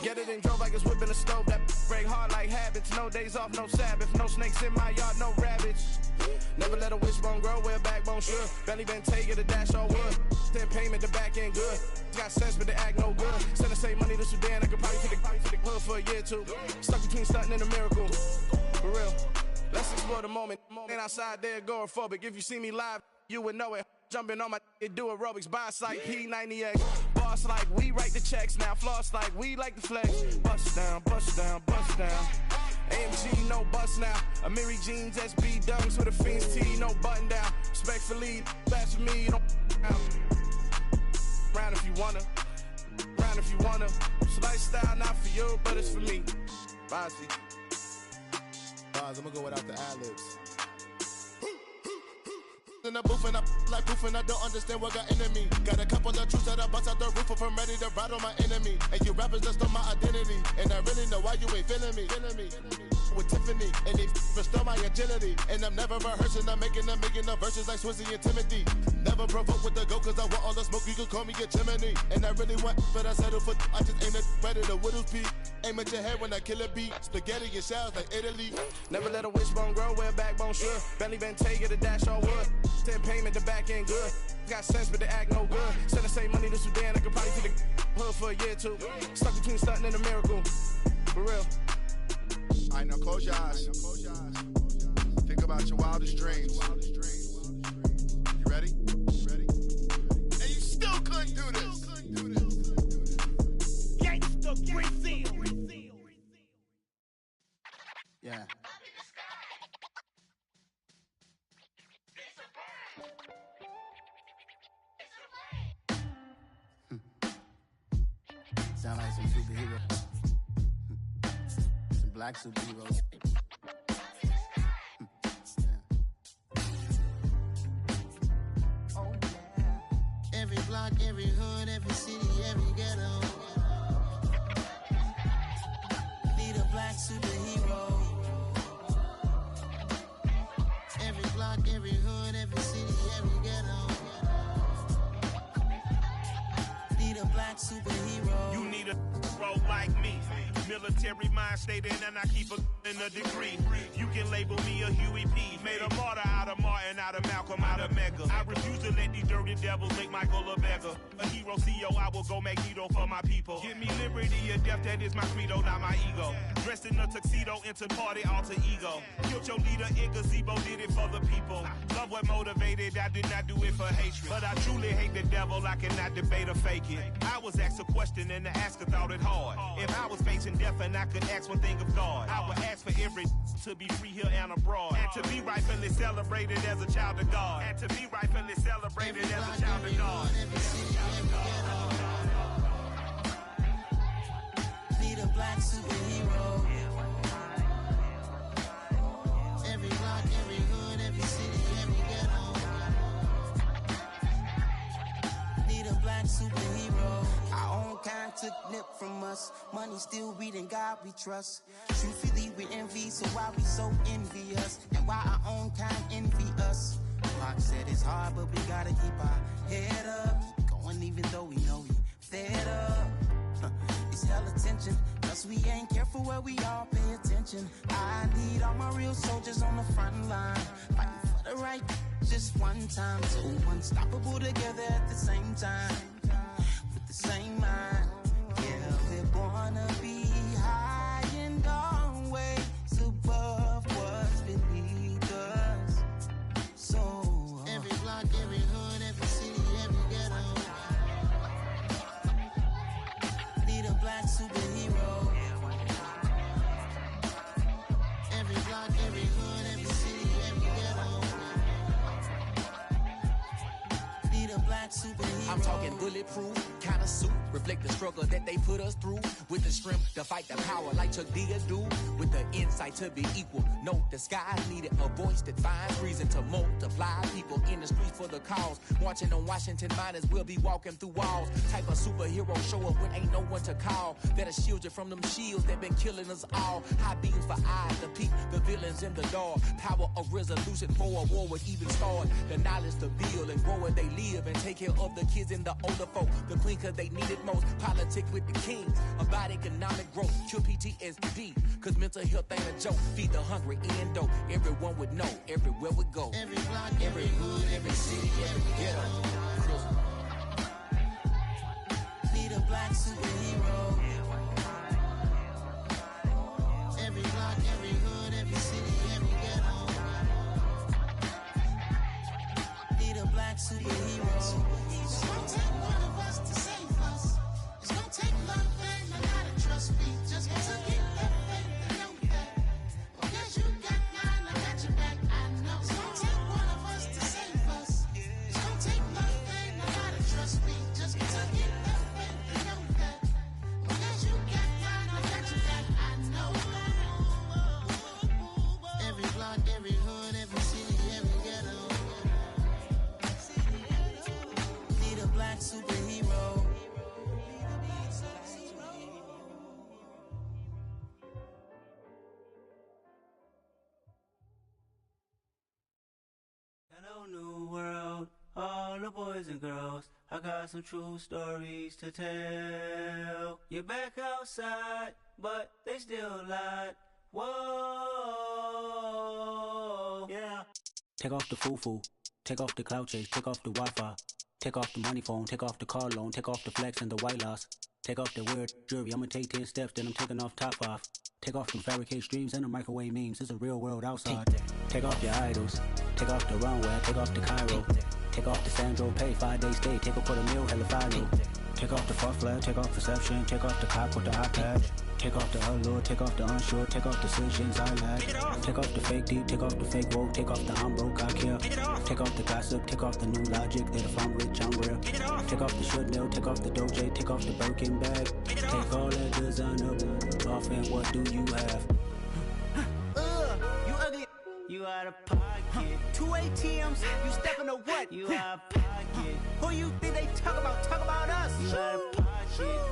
Get it and drove like it's whipping the stove. That break hard like habits. No days off, no Sabbath. No snakes in my yard, no rabbits. Never let a wishbone grow where backbone should. Belly been taking the dash all wood. 10 payment, the back end good. Got sense, but they act no good. Send the same money to Sudan. I could probably take the hood for a year or two. Stuck between stunting and a miracle. For real. Let's explore the moment. Ain't outside there agoraphobic. If you see me live, you would know it. Jumping on my do aerobics, boss like P90X. Boss like we write the checks now. Floss like we like the flex. Bust down, bust down, bust down. AMG, no bust now. Amiri jeans, SB dunks with a Fiends T, no button down. Respectfully, best for me, don't round if you wanna. Round if you wanna. It's lifestyle not for you, but it's for me. Bossy. Boss, I'm gonna go without the ad-libs. In the booth and I like proof and I don't understand what got into me. Got a couple of truths that I bust out the roof if I'm ready to ride on my enemy. And you rappers just on my identity. And I really know why you ain't feeling me. With Tiffany, and they restore my agility. And I'm never rehearsing, I'm making the verses like Swizzy and Timothy. Never provoke with the go, cause I want all the smoke, you can call me a chimney. And I really want, but I settle for, I just ain't ready to Whittles Peak. Aim at your head when I kill a beat. Spaghetti and shells like Italy. Never let a wishbone grow where backbone should. Belly been taking the dash all wood. 10 payment, the back end good. Got sense, but they act no good. Send the same money to Sudan, I could probably take the hood for a year or two. Stuck between stunting and a miracle. For real. Alright, now close your eyes. Think about your wildest dreams. You ready? And you still couldn't do this. Gangsta Brazil. Yeah. Sound like some superheroes. Some black superheroes. Oh, yeah. Every block, every hood, every city, every ghetto. Need a black superhero. Every block, every hood, every city, every ghetto. Need a a black superhero. You need a bro like me. Military mind stated, and I keep in a degree. You can label me a Huey P. Made a martyr out of Martin, out of Malcolm, out of Mega. I refuse to let these dirty devils make Michael a beggar. A hero CEO, I will go Magneto for my people. Give me liberty or death, that is my credo, not my ego. Dressed in a tuxedo, into party, alter ego. Killed your leader in gazebo, did it for the people. Love what motivated, I did not do it for hatred. But I truly hate the devil, I cannot debate or fake it. I was asked a question and the asker thought it hard. If I was facing death and I could ask one thing of God, I would ask for every to be free here and abroad. And to be rightfully celebrated as a child of God. And to be rightfully celebrated as a child of God. Need a black superhero. Every block, every hood, every city, every ghetto. Need a black superhero. Our own kind took nip from us. Money still reading God we trust. Truthfully we envy, so why we so envious? And why our own kind envy us? Pac said it's hard, but we gotta keep our head up. Keep going even though we know we fed up. It's hell attention, cause we ain't careful where we all pay attention. I need all my real soldiers on the front line, fighting for the right just one time. So unstoppable together at the same time, with the same mind. Yeah, we're gonna be high and always above what's beneath us. So every block, every hood, every city, every ghetto. Need a black superhero. Every block, every hood, every city, every ghetto. Need a black superhero. I'm talking bulletproof kind of suit, reflect the struggle that they put us through, with the strength to fight the power like Chuck D do, with the insight to be equal. No disguise needed, a voice that finds reason to multiply people in the streets for the cause. Marching on Washington miners, we'll be walking through walls. Type of superhero show up when ain't no one to call. That'll shield you from them shields that been killing us all. High beams for eyes to peek the villains in the dark. Power of resolution for a war would even start. The knowledge to build and grow where they live and take care of the kids and the older folk. The queen cause they need it most. Politics with the kings about economic growth. Cure PTSD cause mental health ain't a joke. Feed the hungry and dope. Everyone would know everywhere we go. Every block, every hood, every city, every ghetto. Need a black superhero. Every block, every hood, every city, every ghetto. Need a black superhero. It's gonna take one of us to save us. It's gonna take love and a lot of trust. We just got to get that faith and know that. Because you got mine, I got your back. I know. It's gonna take one of us to save us. It's gonna take love and a lot of trust. We just got to get that faith and know that. Because you got mine, I got your back. I know. Every block, every hood, every city, every ghetto. Need a black superhero. Hello, new world, all the boys and girls. I got some true stories to tell. You're back outside, but they still lied. Whoa, yeah. Take off the foo-foo, take off the cloud chase, take off the Wi-Fi, take off the money phone, take off the car loan, take off the flex and the white loss, take off the weird jewelry. I'ma take 10 steps, then I'm taking off top 5. Take off the fabricate streams and the microwave memes. It's a real world outside. Take off your idols, take off the runway, take off the Cairo, take off the Sandro Pay, 5-day stay, take a quarter meal, hella follow. Take off the fuck flag, take off perception, take off the cop with the iPad. Take off the allure, take off the unsure, take off decisions I lack. Take off the fake deep, take off the fake woke, take off the I'm broke, I care. Take off the gossip, take off the new logic that if I'm rich, I'm real. Take off the Chanel, take off the Doja, take off the Birkin bag. Take all that designer off and what do you have? You ugly. You out of pocket. 2 ATMs, you stepping to what? You out of pocket. Who you think they talk about? Talk about us. You out of pocket.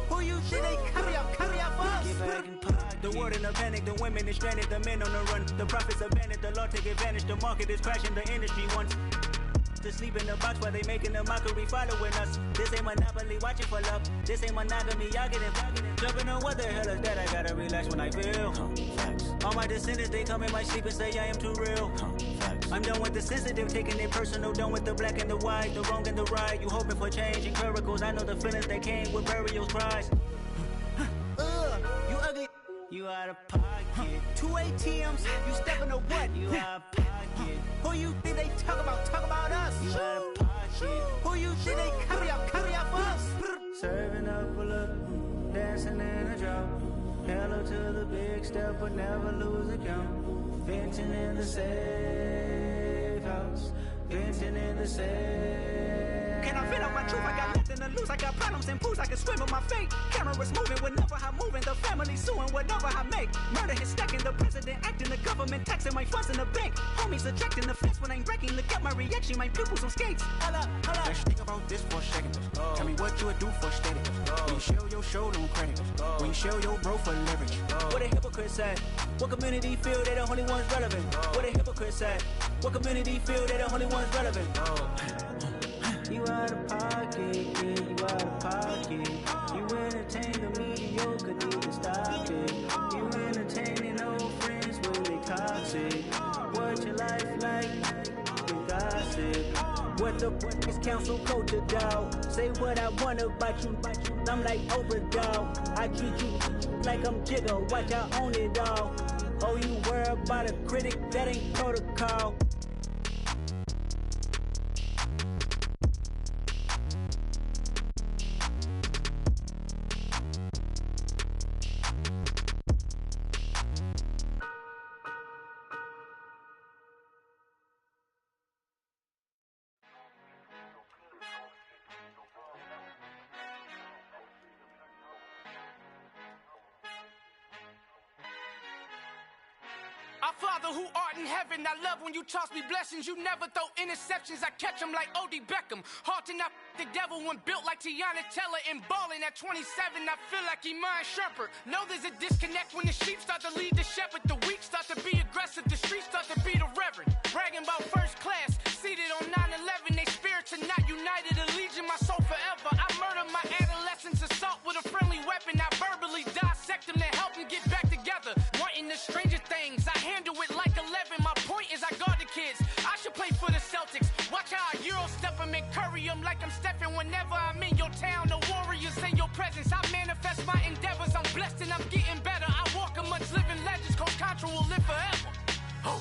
Who you think they carry up for us? Get back in pocket. The world in a panic, the women is stranded, the men on the run. The profits abandoned, the law take advantage, the market is crashing, the industry wants. to sleep in the box while they making a mockery following us. This ain't Monopoly, watching for love. This ain't monogamy, y'all getting jumping on what the hell is that? I gotta relax when I feel. All my descendants, they come in my sleep and say I am too real. I'm done with the sensitive, taking it personal. Done with the black and the white, the wrong and the right. You hoping for change and miracles. I know the feelings that came with burial cries. You ugly. You out of pocket. 2 ATMs, you stepping to what? You out of pocket. Who you think they talk about us? You out of pocket. Who you think they carry out for us? Serving up a look, dancing in a drop. Hello to the big step, but never lose a count. Venting in the safe house. Venting in the safe. Can I fit out my truth? I got nothing to lose. I got problems and pools. I can swim with my fate. Cameras moving whenever I'm moving. The family suing whatever I make. Murder is stacking. The president acting. The government taxing my funds in the bank. Homies attracting the fence when I'm breaking. Look at my reaction. My pupils on skates. Holla. Let's think about this for a second. Tell me what you would do for status. When you show your show, no credit. When you show your bro for leverage. What a hypocrite said. What community feel they the only ones relevant? What a hypocrite said. What community feel they the only ones relevant? You out of pocket, yeah, you out of pocket. You entertain the mediocre, need to stop it. You entertaining old friends when they toxic. What your life like? The gossip. What the fuck is council code to doubt? Say what I want about you. I'm like overdog. I treat you like I'm Jigga. Watch I own it all. Oh, you worry about a critic? That ain't protocol. Our Father who art in heaven, I love when you toss me blessings. You never throw interceptions, I catch them like O.D. Beckham. Halting up the devil when built like Tiana Teller. And balling at 27, I feel like Iman Shumpert. Know there's a disconnect when the sheep start to lead the shepherd. The weak start to be aggressive, the streets start to be the reverend. Bragging about first class, seated on 9/11. They spirits are not united, allegiance my soul forever. I murder my adolescence, assault with a friendly weapon. I verbally dissect them to help them get back together. Wanting the stranger things, I handle it like 11. My point is I guard the kids. I should play for the Celtics. Watch how I Euro step them and curry them like I'm Stephen. Whenever I'm in your town, the Warriors in your presence. I manifest my endeavors. I'm blessed and I'm getting better. I walk amongst living legends. Coach Contra will live forever. Oh.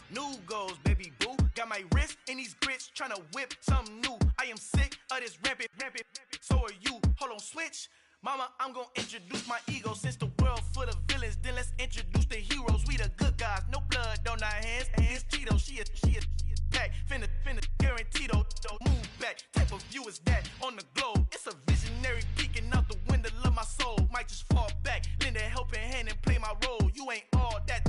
New goals, baby boo. Got my wrist in these grits, tryna whip something new. I am sick of this rampant. So are you. Hold on, switch. Mama, I'm gonna introduce my ego. Since the world full of villains, then let's introduce the heroes. We the good guys, no blood on our hands. Hands Cheeto, she is back. Finna, guaranteed, move back. Type of view is that on the globe. It's a visionary peeking out the window of my soul. Might just fall back, lend a helping hand and play my role. You ain't all that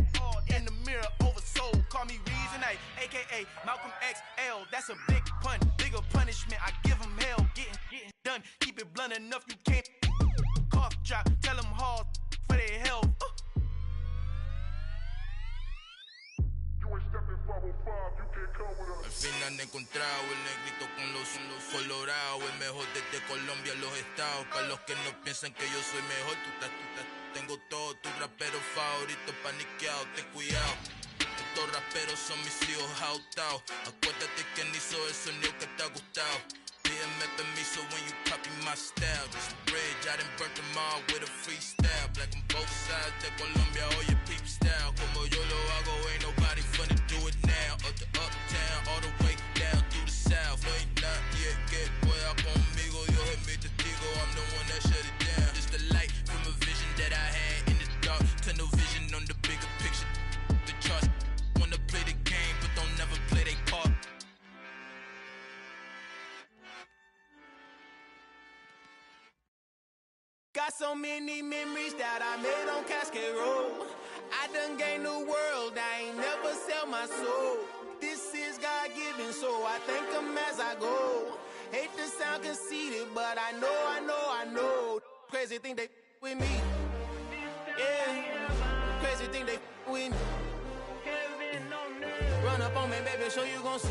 in the mirror oversold. Call me Reason A, aka Malcolm XL. That's a big pun, bigger punishment. I give him hell, getting done. Keep it blunt enough, you can't cough drop. Tell them hard for their health. Al fin han encontrado el negrito con los colorados. El mejor desde Colombia, los estados. Para los que no piensan que yo soy mejor, tengo todo, tus raperos favoritos paniqueados, ten cuidado. Estos raperos son mis hijos jautados. Acuérdate quién hizo el sonido que te ha gustado. Pídeme permiso when you copy my style. This bridge, I done burnt them all with a freestyle. Black on both sides de Colombia, oye peep style. Como yo lo hago, ain't nobody finna do it now. Up to uptown, all the way down through the south. No ain't nadie que pueda conmigo, Dios es mi testigo. I'm the one that shut it down. Just the light from a vision that I had in the dark. Tunnel vision on the bigger picture. The charts wanna play the game, but don't never play their part. Got so many memories that I made on Cascade Road. I done gained the world, I ain't never sell my soul. This is God-given, so I thank him as I go. Hate to sound conceited, but I know. Crazy think they with me. Yeah, crazy think they with me. Run up on me, baby, so you gon' see.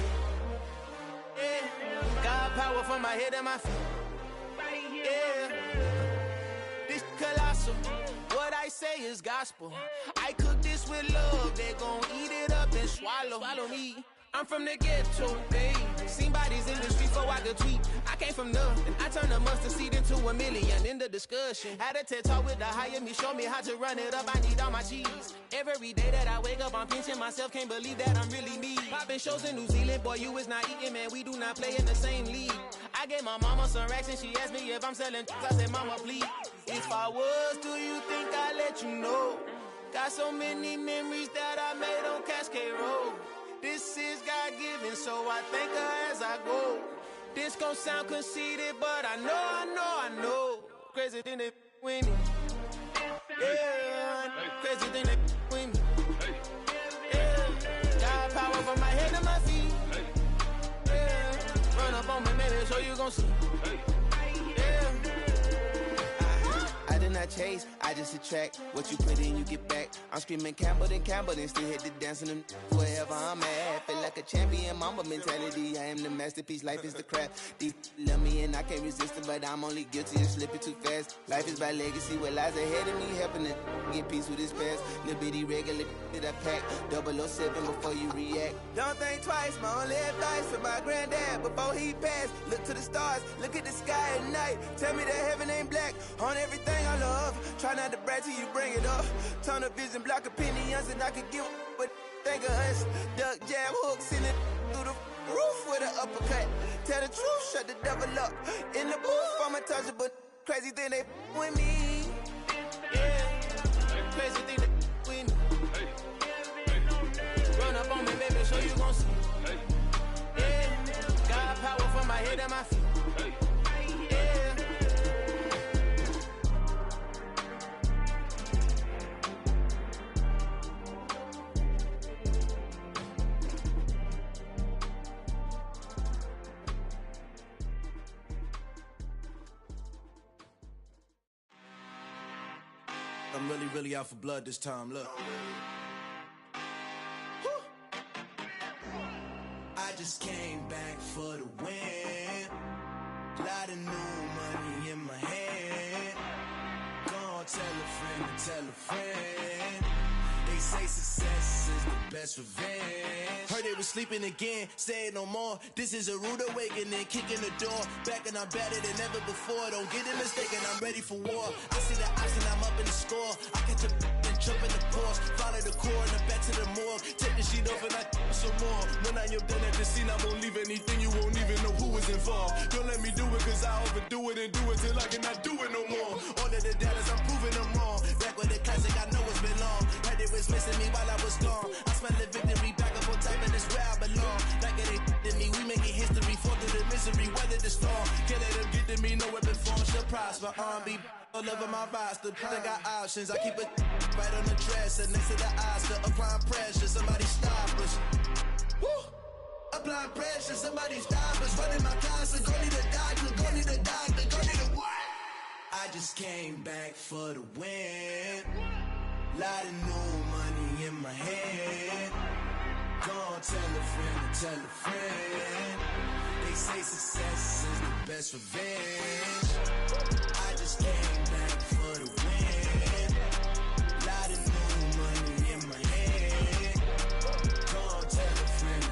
Yeah, got power from my head and my feet. Yeah, this colossal. What I say is gospel. I cook this with love. They gon' eat it up and swallow me. I'm from the ghetto, babe. Seen bodies in the streets before I could tweet. I came from nothing. I turned a mustard seed into a million. In the discussion, had a TED talk with the higher me. Show me how to run it up. I need all my cheese. Every day that I wake up, I'm pinching myself. Can't believe that I'm really me. Popping shows in New Zealand, boy, you is not eating, man. We do not play in the same league. I gave my mama some racks and she asked me if I'm selling. I said, mama, please. If I was, do you think I'd let you know? Got so many memories that I made on Cascade Road. This is God-given, so I thank her as I go. This gon' sound conceited, but I know. Crazy thing they with me. Yeah, crazy thing they with me. Yeah, got power from my head to my feet. Yeah, run up on me, maybe, so you gon' see. Yeah. I did not chase, I just attract. What you put in, you get back. I'm screaming Campbell, then still hit the dance and them wherever I'm at. Feel like a champion, mamba mentality. I am the masterpiece, life is the crap. These love me and I can't resist it, but I'm only guilty of slipping too fast. Life is by legacy, what lies ahead of me, helping to get peace with his past. Little bitty regular that I pack, 007 before you react. Don't think twice, my only advice for my granddad before he passed. Look to the stars, look at the sky at night. Tell me that heaven ain't black on everything I love. Try not to brag till you bring it up. Tunnel vision, block opinions, and I could give but think of us. Duck jab hooks in it through the roof with an uppercut. Tell the truth, shut the devil up. In the booth, I'm untouchable. Crazy thing they with me. Yeah, crazy thing they with me. Run up on me, baby, so you gon' see. Yeah, got power from my head and my feet. I'm really out for blood this time, look. I just came back for the win. Lot of new money in my hand. Gonna tell a friend. They say success is the best revenge. Heard they was sleeping again, say it no more. This is a rude awakening, kicking the door. Back and I'm better than ever before. Don't get it mistaken, I'm ready for war. I see the option, I'm up in the score. I catch a and jump in the Porsche. Follow the core and the back to the morgue. Take the sheet off and I some more. When I am done at the scene, I won't leave anything. You won't even know who was involved. Don't let me do it, cause I overdo it and do it till I cannot do it no more. All of the doubters, I'm proving them wrong. Back with the classic, I know it's been long. Heard they was missing me while I was gone. I smell the victory, back up on time, and it's where I belong. Like it ain't to me, we making history. Fall through the misery, weather the storm. Can't let them get to me, no weapon form should prosper. R&B all over my roster. I got options, I keep it right on the dresser. Next to the Oscar, applying pressure, somebody stop us. Woo! Applying pressure, somebody stop us. Running my closet, go need a doctor, go need a doctor, go need a what? I just came back for the win. Lot of new money in my hand. Gonna tell a friend. They say success is the best revenge. I just came back for the win. Lot of new money in my hand. Gonna tell a friend.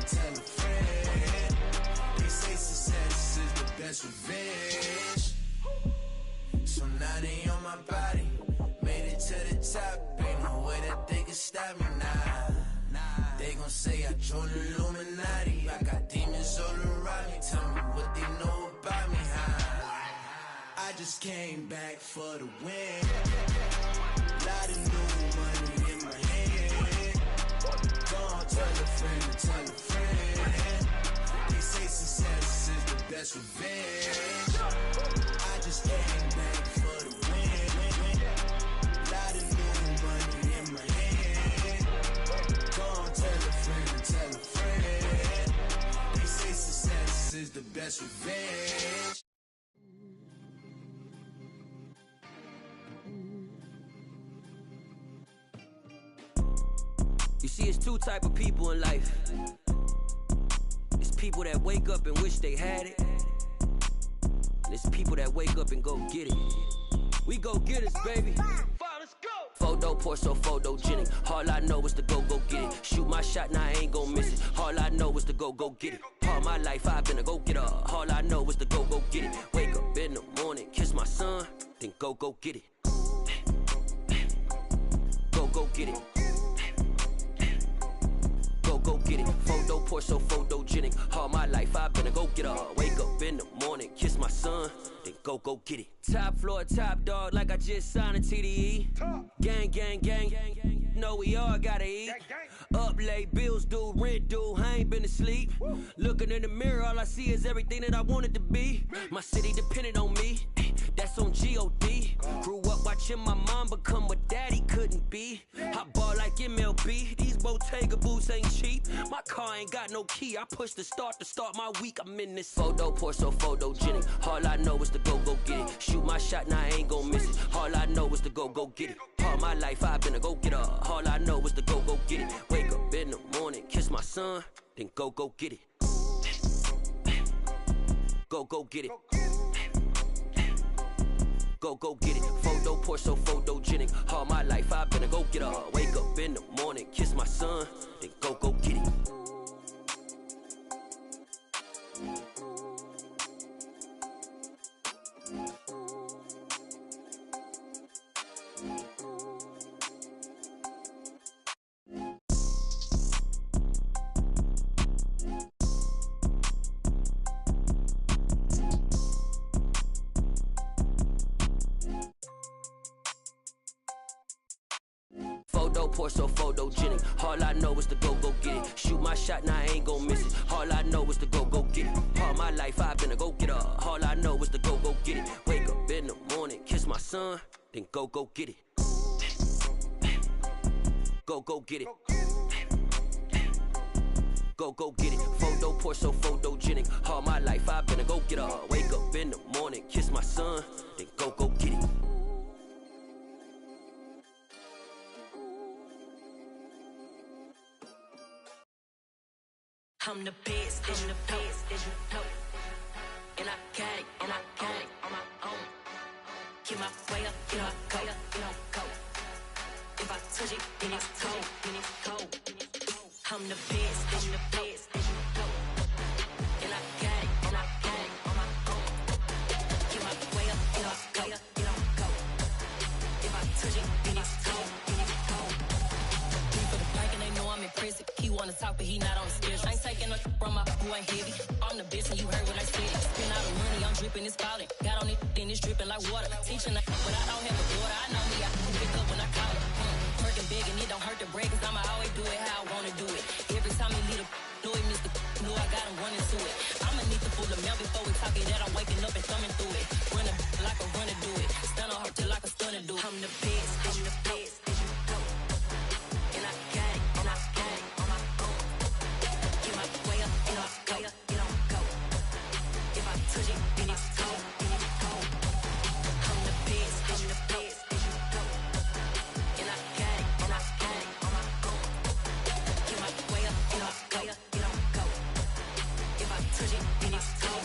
They say success is the best revenge. So now they on my body. Made it to the top. Ain't no way that they can stop me now. They gon' say I joined the Illuminati. I got demons all around me. Tell me what they know about me, huh? I just came back for the win. Lot of new money in my hand. Gonna tell a friend. They say success is the best revenge. I just came back for the win. Lot of new money in my hand. Gonna tell a friend. They say success is the best that's revenge. You see, it's two type of people in life. It's people that wake up and wish they had it. And it's people that wake up and go get it. We go get it, baby. Photo poor, so photogenic. All I know is to go get it. Shoot my shot, now I ain't gon' miss it. All I know is to go get it. All my life I've been a go-getter. All I know is to go get it. Wake up in the morning, kiss my son, then go get it. Go get it. Go get it. Photo poor, so photogenic. All my life I've been a go-getter. Wake up in the morning, kiss my son, then go get it. Top floor, top dog, like I just signed a TDE. Gang, gang, gang, gang, gang. Know we all gotta eat. Up late, bills due, rent due, I ain't been asleep. Looking in the mirror, all I see is everything that I wanted to be. My city depended on me, that's on G.O.D. Grew up watching my mom become what daddy couldn't be. I ball like MLB, these Bottega boots ain't cheap. My car ain't got no key, I push the start to start my week. I'm in this photo poor, so photogenic. All I know is to go get it. Shoot my shot, now I ain't gon' miss it. All I know is to go get it. All my life I've been a go-getter. All I know is to go get it. Wake up in the morning, kiss my son, then go get it. Go get it. Go get it. Photo poor, so photogenic. All my life I've been a go-getter. Wake up in the morning, kiss my son, then go get it. Photo poor, so photogenic. All I know is to go get it. Shoot my shot, now I ain't gon' miss it. All I know is to go get it. All my life I've been a go-getter. All I know is to go get it. Wake up in the morning, kiss my son, then go get it. Go get it. Go get it. Photo poor, so photogenic. All my life I've been a go-getter. Wake up in the morning, kiss my son, then go get it. I'm the best, I'm the best, and I got it, on my own. Get my way up, get my go. If I touch it, then it's cold. I'm the best, and I got it, on my own. Get my way up, get my go. If I touch it, then it's cold. Me for the blank and they know I'm in prison. He wanna talk, but he not on the schedule. I ain't taking no from my who ain't heavy. I'm the best and you heard what I said. Spend all the money, I'm dripping, it's falling. Got on it, then it's dripping like water. Teaching but I don't have a daughter. I know me, I can pick up when I call it. Working big and it don't hurt to break, cause I'ma always do it how I wanna do it. Every time he lead a know he missed the know I got him running to it. I'ma need to pull the mail before we talk it that I'm waking up and thumbing through it. Run like a runner do it. Stun on her till like a stunner do it. I'm the best, and I got it, on my own. Get my way up, get on go. If I touch it, then it's cold. I'm the best, and I got it, on my own. Get my way up, get on go. If I touch it, then it's cold.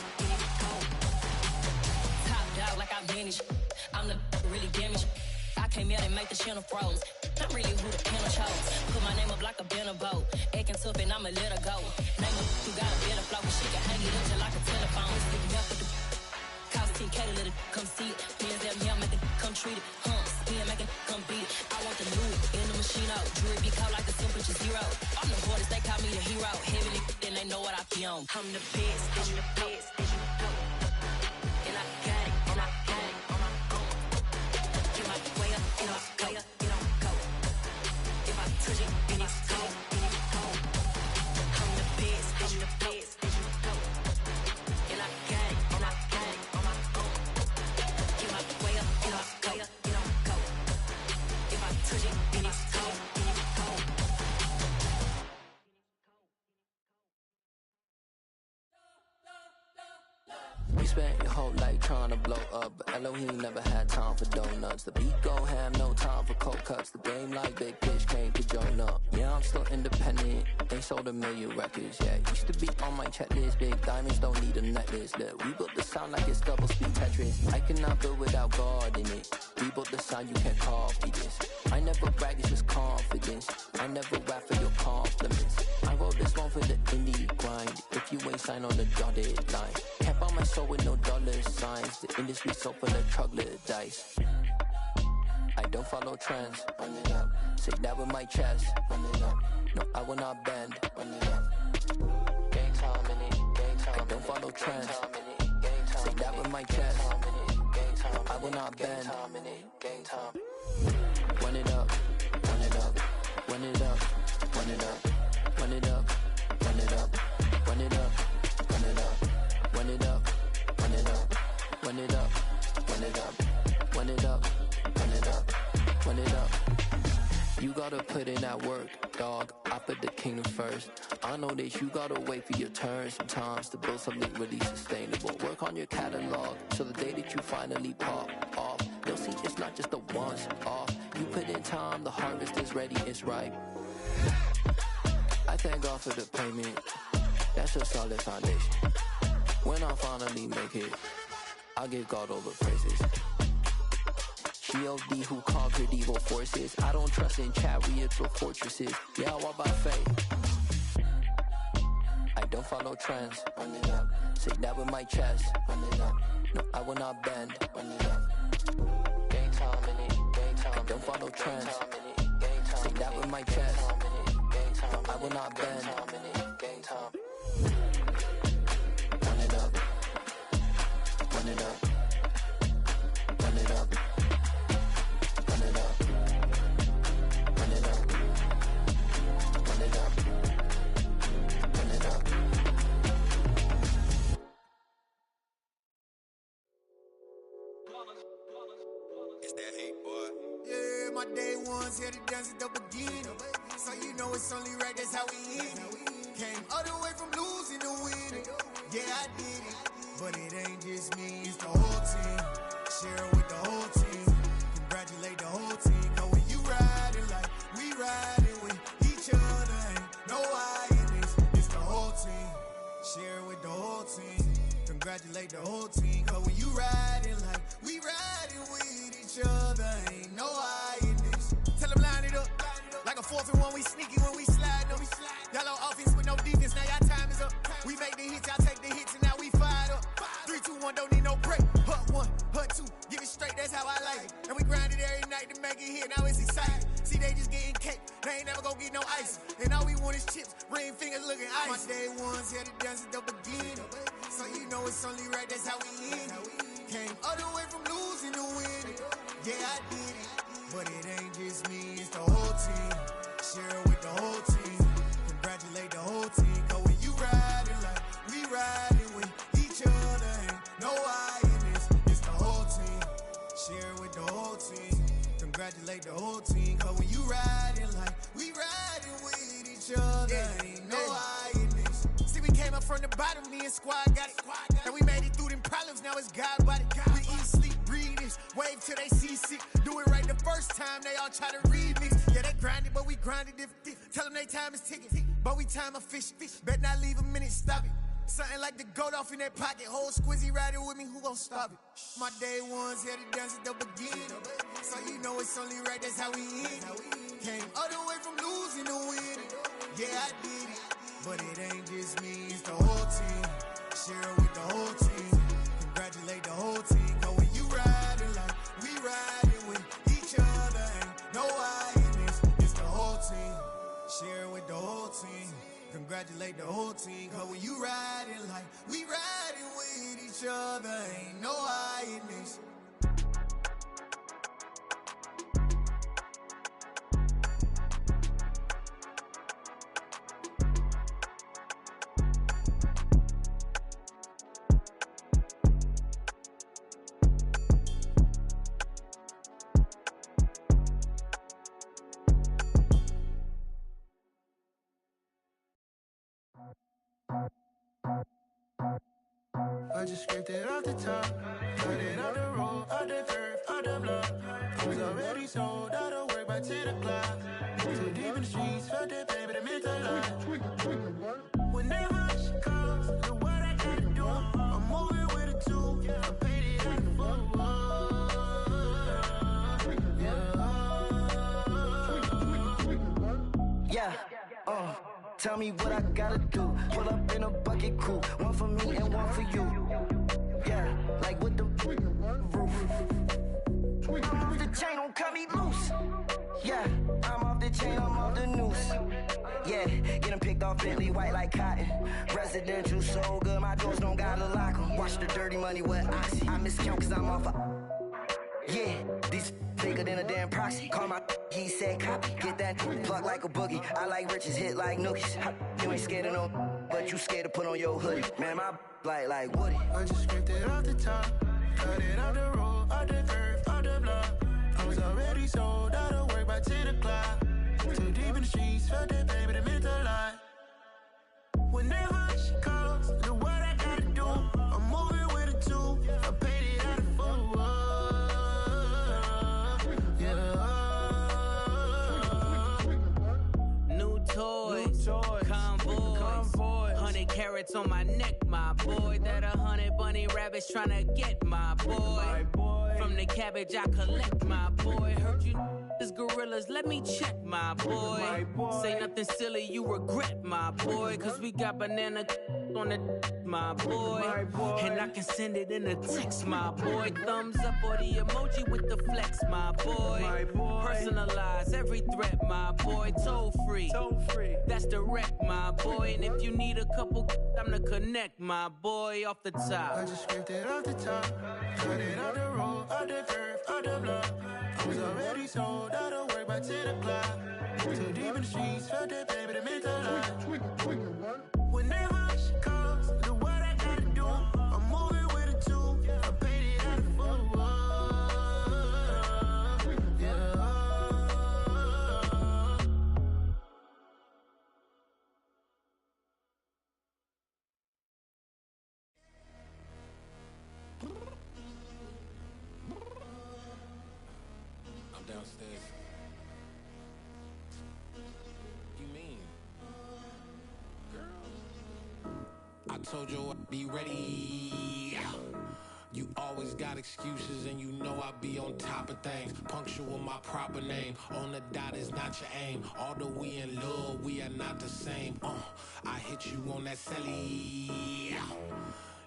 Top dog like I manage. I'm the really damaged. I came out and make the channel froze. I'm really who the panel chose. Put my name up like a banner boat. Acting tough and I'ma let her go. Name her, you got a better flow. She can hang it up just like a telephone. Sticking up with the cost 10K to let it come see it. Hands down here, make it come treat it. Spin, make it come beat it. I want the new in the machine out. Jewelry be caught like the temperature zero. I'm the hardest, they call me the hero. Heavily, then they know what I be on. I'm the best, and I got it, on my own. Get my way up, get on go. If I touch it, then it's cold. I'm the best, and I got it, on my own. Get my way up, get on go. If I touch it, then it's cold. spent your whole life trying to blow up, but Elohim never had time for donuts. The beat gon' have no time for cold cuts. The game like Big Pitch came to join up. Yeah, I'm still independent, ain't sold a million records yet. Used to be on my checklist, big diamonds don't need a necklace. Look, we built the sound like it's double speed Tetris. I cannot build without God in it. We built the sound, you can't copy this. I never brag, it's just confidence. I never rap for your compliments. I wrote this one for the indie grind. If you ain't signed on the dotted line, can't buy my soul with no dollar signs. The industry so full of troglodytes. I don't follow trends. Run it up. Say that with my chest. Run it up. No, I will not bend. Run it up. Gang time in it. Gang time. I don't follow trends. Say that with my chest. I will not bend. Gang time. Run it up. Run it up. Run it up. Run it up. Run it up. Run it up. Run it up. Run it up. Run it up. Run it up. Run it up. Run it up. Run it up. Run it up. Run it up. You gotta put in that work, dog. I put the kingdom first. I know that you gotta wait for your turn sometimes to build something really sustainable. Work on your catalog so the day that you finally pop off, you'll see it's not just a once off. You put in time, the harvest is ready, it's ripe. I thank God for the payment. That's a solid foundation. When I finally make it, I'll give God all the praises. G.O.D. who conquered evil forces. I don't trust in chariots or fortresses. Yeah, I walk by faith. I don't follow trends. Run it up. Say that with my chest. Run it up. No, I will not bend. Run it up. Gang time in it. Gang time. I don't follow trends. Say that with my chest. I will not bend. Gang time. Run it up. Run it up. Run it up. Run it up. Run it up. Run it up. Run it up. It's that hate, boy. Yeah, my day ones here to dance at the beginning. So you know it's only right, that's how we end it. Came all the way from losing to winning. Yeah, I did it. But it ain't just me, it's the whole team. Share it with the whole team. Congratulate the whole team. Cause when you riding like we riding with each other, ain't no I in this. It's the whole team. Share it with the whole team. Congratulate the whole team. Cause when you riding like we riding with each other, ain't no I in this. Tell them line it up. Like a 4th and 1, we sneaky when we slide them. Y'all on offense with no defense, now y'all time is up. We make the hits, y'all take the hits, and now we fired up. 3, 2, 1, don't need no break. Hut 1, hut 2, give it straight, that's how I like it. And we grind it every night to make it hit, now it's exciting. See, they just getting cake, they ain't never gonna get no ice. And all we want is chips, ring fingers looking ice. My day ones here to dance at the beginning. So you know it's only right, that's how we end it. Came all the way from losing to winning. Yeah, I did it. But it ain't just me, it's the whole team. Share it with the whole team. Congratulate the whole team. Cause when you riding like we riding with each other, ain't no I in this. It's the whole team. Share it with the whole team. Congratulate the whole team. Cause when you riding like we riding with each other, ain't no I in this. See, we came up from the bottom, me and squad got it. And we made it through them problems, now it's God body. We eat, sleep, breathe this, wave till they see sick. Do it right the first time, they all try to remix. Yeah, they grinded, but we grinded different. Tell them they time is ticking, but we time a fish. Bet not leave a minute, stop it. Something like the goat off in that pocket. Whole squizzy riding with me, who gon' stop it? My day ones here to dance at the beginning. So you know it's only right, that's how we end it. Came all the way from losing to winning. Yeah, I did it. But it ain't just me, it's the whole team. Share it with the whole team. Congratulate the whole team. Cause when you riding like we riding with each other, ain't no I in this. It's the whole team. Share it with the whole team. Congratulate the whole team. Cause when you riding like we riding with each other, ain't no I in this. just scraped it off the top. Cut it out the road, out the curve, out the block. I was already sold out of work by 10 o'clock. Too deep in the streets, felt that baby, that meant a lot. Whenever she calls, do what I gotta do. I'm moving with a two. I paid it out the full. Yeah, tell me what I gotta do. Pull up in a bucket crew, one for me and one for you. Yeah, like with the roof. I'm off the chain, don't cut me loose. Yeah, I'm off the chain, I'm off the noose. Yeah, getting picked off Bentley, white like cotton. Residential so good, my doors don't gotta lock 'em. Watch the dirty money with Oxy. I miscount cause I'm off yeah, these bigger than a damn proxy. Call my he said copy. Get that plug like a boogie. I like riches, hit like nookies. You ain't scared of no, but you scared to put on your hoodie. Man, my like Woody. I just scraped it off the top. Cut it out the road, out the curve, out the block. I was already sold out of work by 10 o'clock. Too deep in the streets, felt that baby, that meant a lot. Whenever she calls, do what I gotta do. I'm moving with a two. I paid it out of full. Toys, convoys, 100 carats on my neck, my boy. That 100 bunny rabbits tryna get my boy. From the cabbage I collect, my boy. Heard you is gorillas, let me check, my boy. Say nothing silly, you regret, my boy. Cause we got banana on the my boy. And I can send it in a text, my boy. Thumbs up or the emoji with the flex, my boy. Personalize every threat, my boy. Toll free. That's direct, my boy. And if you need a couple, I'm the connect, my boy. Off the top. I just scraped it off the top. Cut it out the road, out the curve, out the block. I was already sold out of work by 10 o'clock. Too deep in the streets, felt that baby, that meant a lot. Whenever she calls, do what I gotta do. I'm moving with a two. I paid it out of full. I'm downstairs. You mean? Girl, I told you I'd be ready. You always got excuses and you know I be on top of things. Punctual my proper name. On the dot is not your aim. Although we in love, we are not the same. I hit you on that celly.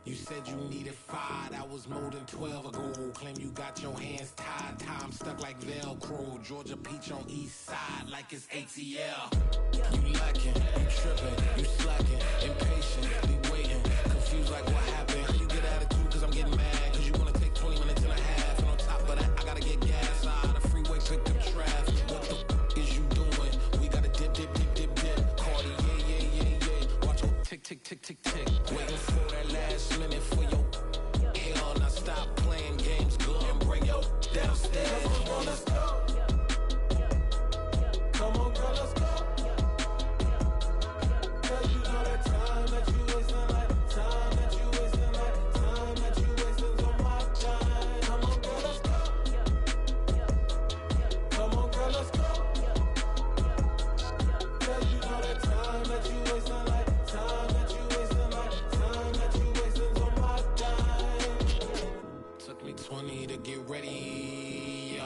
You said you needed 5, that was more than 12 ago. Claim you got your hands tied, time stuck like Velcro. Georgia Peach on east side like it's ATL. You lacking, you tripping, you slacking, impatient, be waiting, confused like what happened. How you get attitude cause I'm getting mad, cause you wanna take 20 minutes and a half. And on top of that, I gotta get gas out of the freeway, pick up traffic. What the is you doing? We gotta dip. Cardi, yeah. Watch your tick. Waiting for that last minute for your hell. Now stop playing games, go and bring your downstairs. Come on, let's go. Come on, girl, let's go. Cause you know that time that you wasting, like time that you wasting, like time that you wasting on my time. Come on, girl, let's go. Come on, girl, let's go. Cause you know that time that you wasting, like time that you wasting, like time that you wasting on my time. Took me 20 to get ready.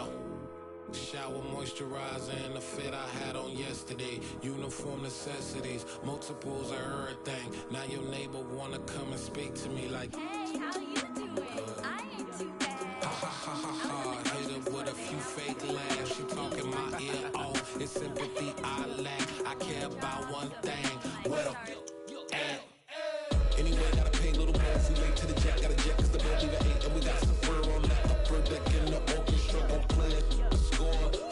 Shower, moisturizer, and the fit I had on yesterday. Uniform necessities, multiples of everything. Now your neighbor wanna come and speak to me like, hey, how you doing? I ain't too bad. Ha. Hit her with a few fake laughs. She talking my ear off. It's sympathy I lack. I care about one thing. Where the at? Anyway, gotta pay a little more. If we late to the jet, got a jet cause the boat leave at 8. And we got some fur on the upper deck in the orchestra. Gon' play it.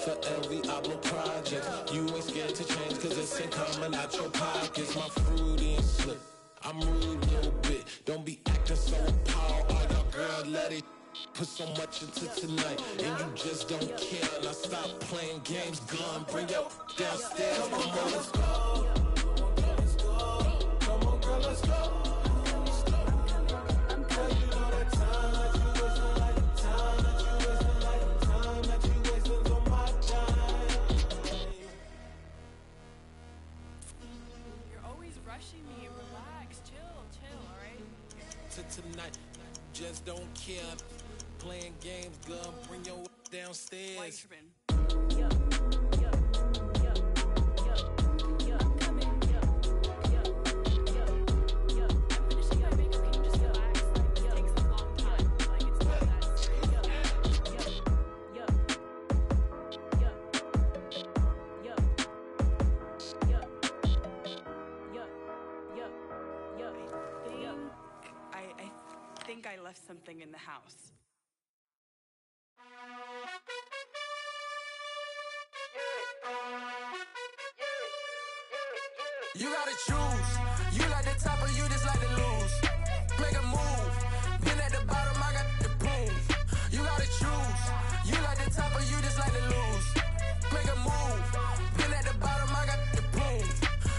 For every album project, you ain't scared to change cause it's ain't coming out your pockets. My fruity and slip, I'm rude a little bit. Don't be acting so appalled. All y'all girl, let it put so much into tonight, and you just don't care. Now stop playing games, gun, bring your downstairs. Come on, girl, let's go. Come on, girl, let's go. tonight. Just don't care. Playing games, girl. Bring your downstairs. I think I left something in the house. You gotta choose. You like the top or you just like to lose. Make a move. Been at the bottom, I got the proof. You gotta choose. You like the top or you just like to lose. Make a move. Been at the bottom, I got the proof.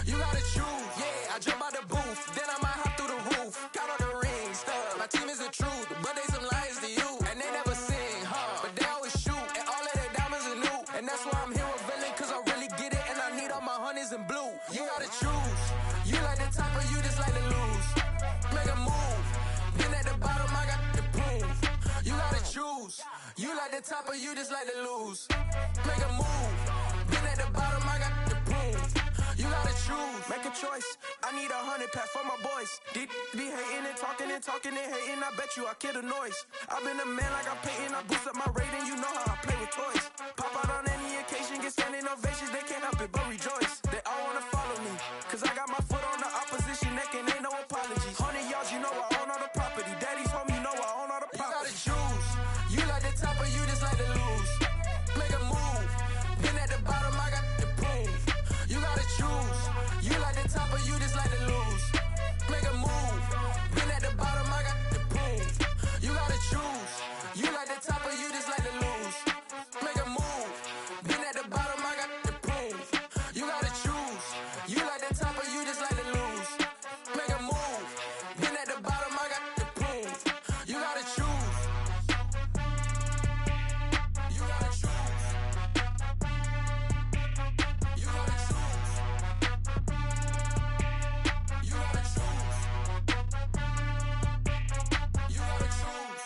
You gotta choose. Yeah, I jump out the booth. Then I might hop through the roof. Count on the rings, stuff. My team is the truth, but they some liars to you. And they never sing, but they always shoot. And all of their diamonds are new. And that's why I'm here with villain, cause I really get it. And I need all my honeys in blue. You gotta choose. You like the top or you just like to lose. Make a move. Been at the bottom, I got the proof. You gotta choose. You like the top or you just like to lose. Make a move. Been at the bottom, I got the proof. You gotta choose. Make a choice. I need 100 pack for my boys. Be hating and talking and hating. I bet you I kill the noise. I've been a man like I'm Peyton. I boost up my rating. You know how I play with toys. Pop out on any occasion, get standing ovations. They can't help it but rejoice. They all wanna follow me, cause I got my foot on the opposition neck and ain't no apologies. 100 yards, you know I own all the property. Daddy's home, you know I own all the property. You gotta choose. You like the top or you just like to lose. Make a move. Been at the bottom, I got the proof. You gotta choose. You like the top or you just like to lose. Make a move. Been at the bottom, I got the proof. You gotta choose. You like the top or you just like to lose. Make a move. Been at the bottom, I got the proof. You gotta choose. You like the top or you just like to lose. Make a move. Been at the bottom, I got the proof. You gotta choose. You gotta choose. You gotta choose. You gotta choose. You gotta choose.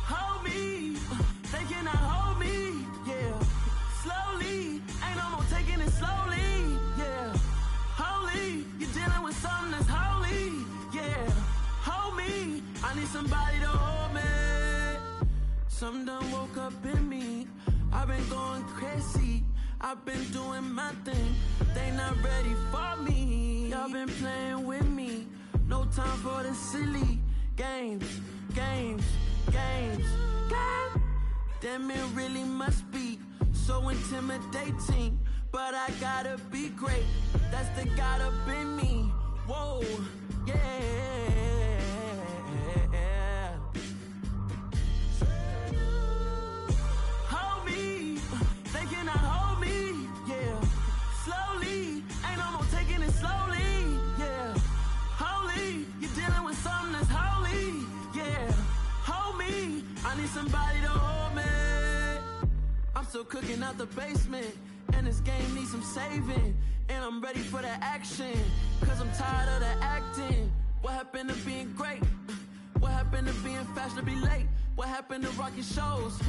Hold me, they cannot hold me, yeah. Slowly, ain't no more taking it slowly, yeah. Holy, you're dealing with something that's holy, yeah. Hold me, I need somebody to hold me. Something done woke up in me. I've been going crazy, I've been doing my thing. They not ready for me. Y'all been playing with me. No time for the silly games. Damn, it really must be so intimidating. But I gotta be great. That's the God up in me. Whoa, yeah. Hold me, they cannot hold me, yeah. Slowly, ain't no more taking it slowly, yeah. Holy, you're dealing with something that's holy, yeah. Hold me, I need somebody to hold me. I'm still cooking out the basement, and this game needs some saving. And I'm ready for the action, cause I'm tired of the acting. What happened to being great? What happened to being fashionably late? What happened to rocking shows?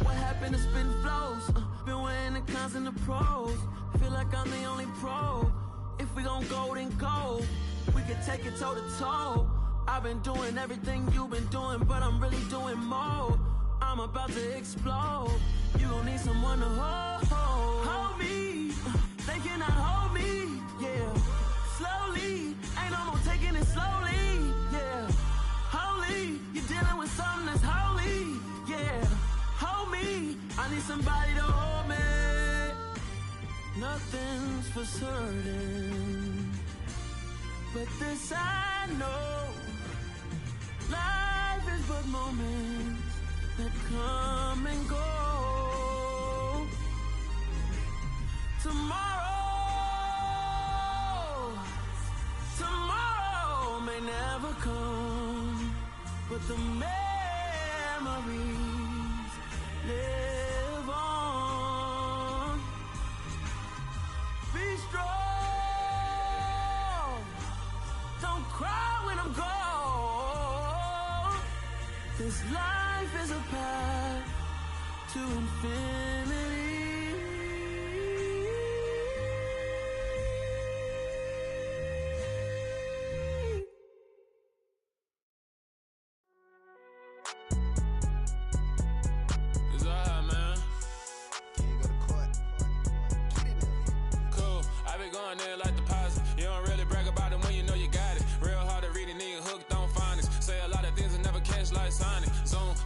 What happened to spitting flows? Been wearing the cons and the pros. Feel like I'm the only pro. If we gon' go, then go. We can take it toe to toe. I've been doing everything you've been doing, but I'm really doing more. I'm about to explode. You gon' need someone to hold. Hold me, they cannot hold me, yeah. Slowly, ain't no more taking it slowly, yeah. Holy, you're dealing with something that's holy, yeah. Hold me, I need somebody to hold me. Nothing's for certain, but this I know, life is but moments that come and go. Tomorrow may never come, but the memories live on. Be strong, don't cry when I'm gone. This life is a path to infinity.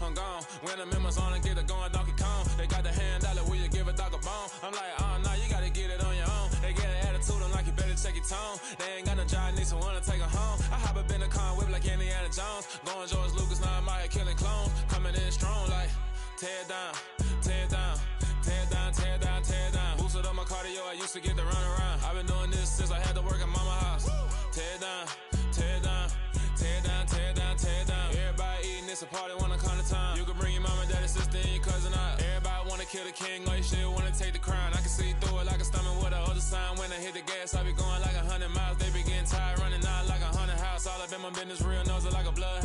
I'm gone. When the members on and get it going Donkey Kong. They got the hand dollar, will you give a dog a bone? I'm like, oh no, you gotta get it on your own. They get an attitude, I'm like, you better check your tone. They ain't got no job, need someone to take her home. I hop up in the car, whip like Indiana Jones. Going George Lucas, now I'm out here killing clones. Coming in strong like, tear down, tear down, tear down, tear down, tear down. Boosted up my cardio, I used to get to run around. I've been doing this since I had to work at mama house. Tear down, tear down, tear down, tear down, tear down. Everybody eating, it's a party, wanna come to time. You can bring your mama, daddy, sister, and your cousin out. Everybody wanna kill the king, or you shit wanna take the crown. I can see through it like a stomach with a other sign. When I hit the gas, I be going like 100 miles. They be getting tired, running out like a 100 house. All up in my business, real nose it like a blood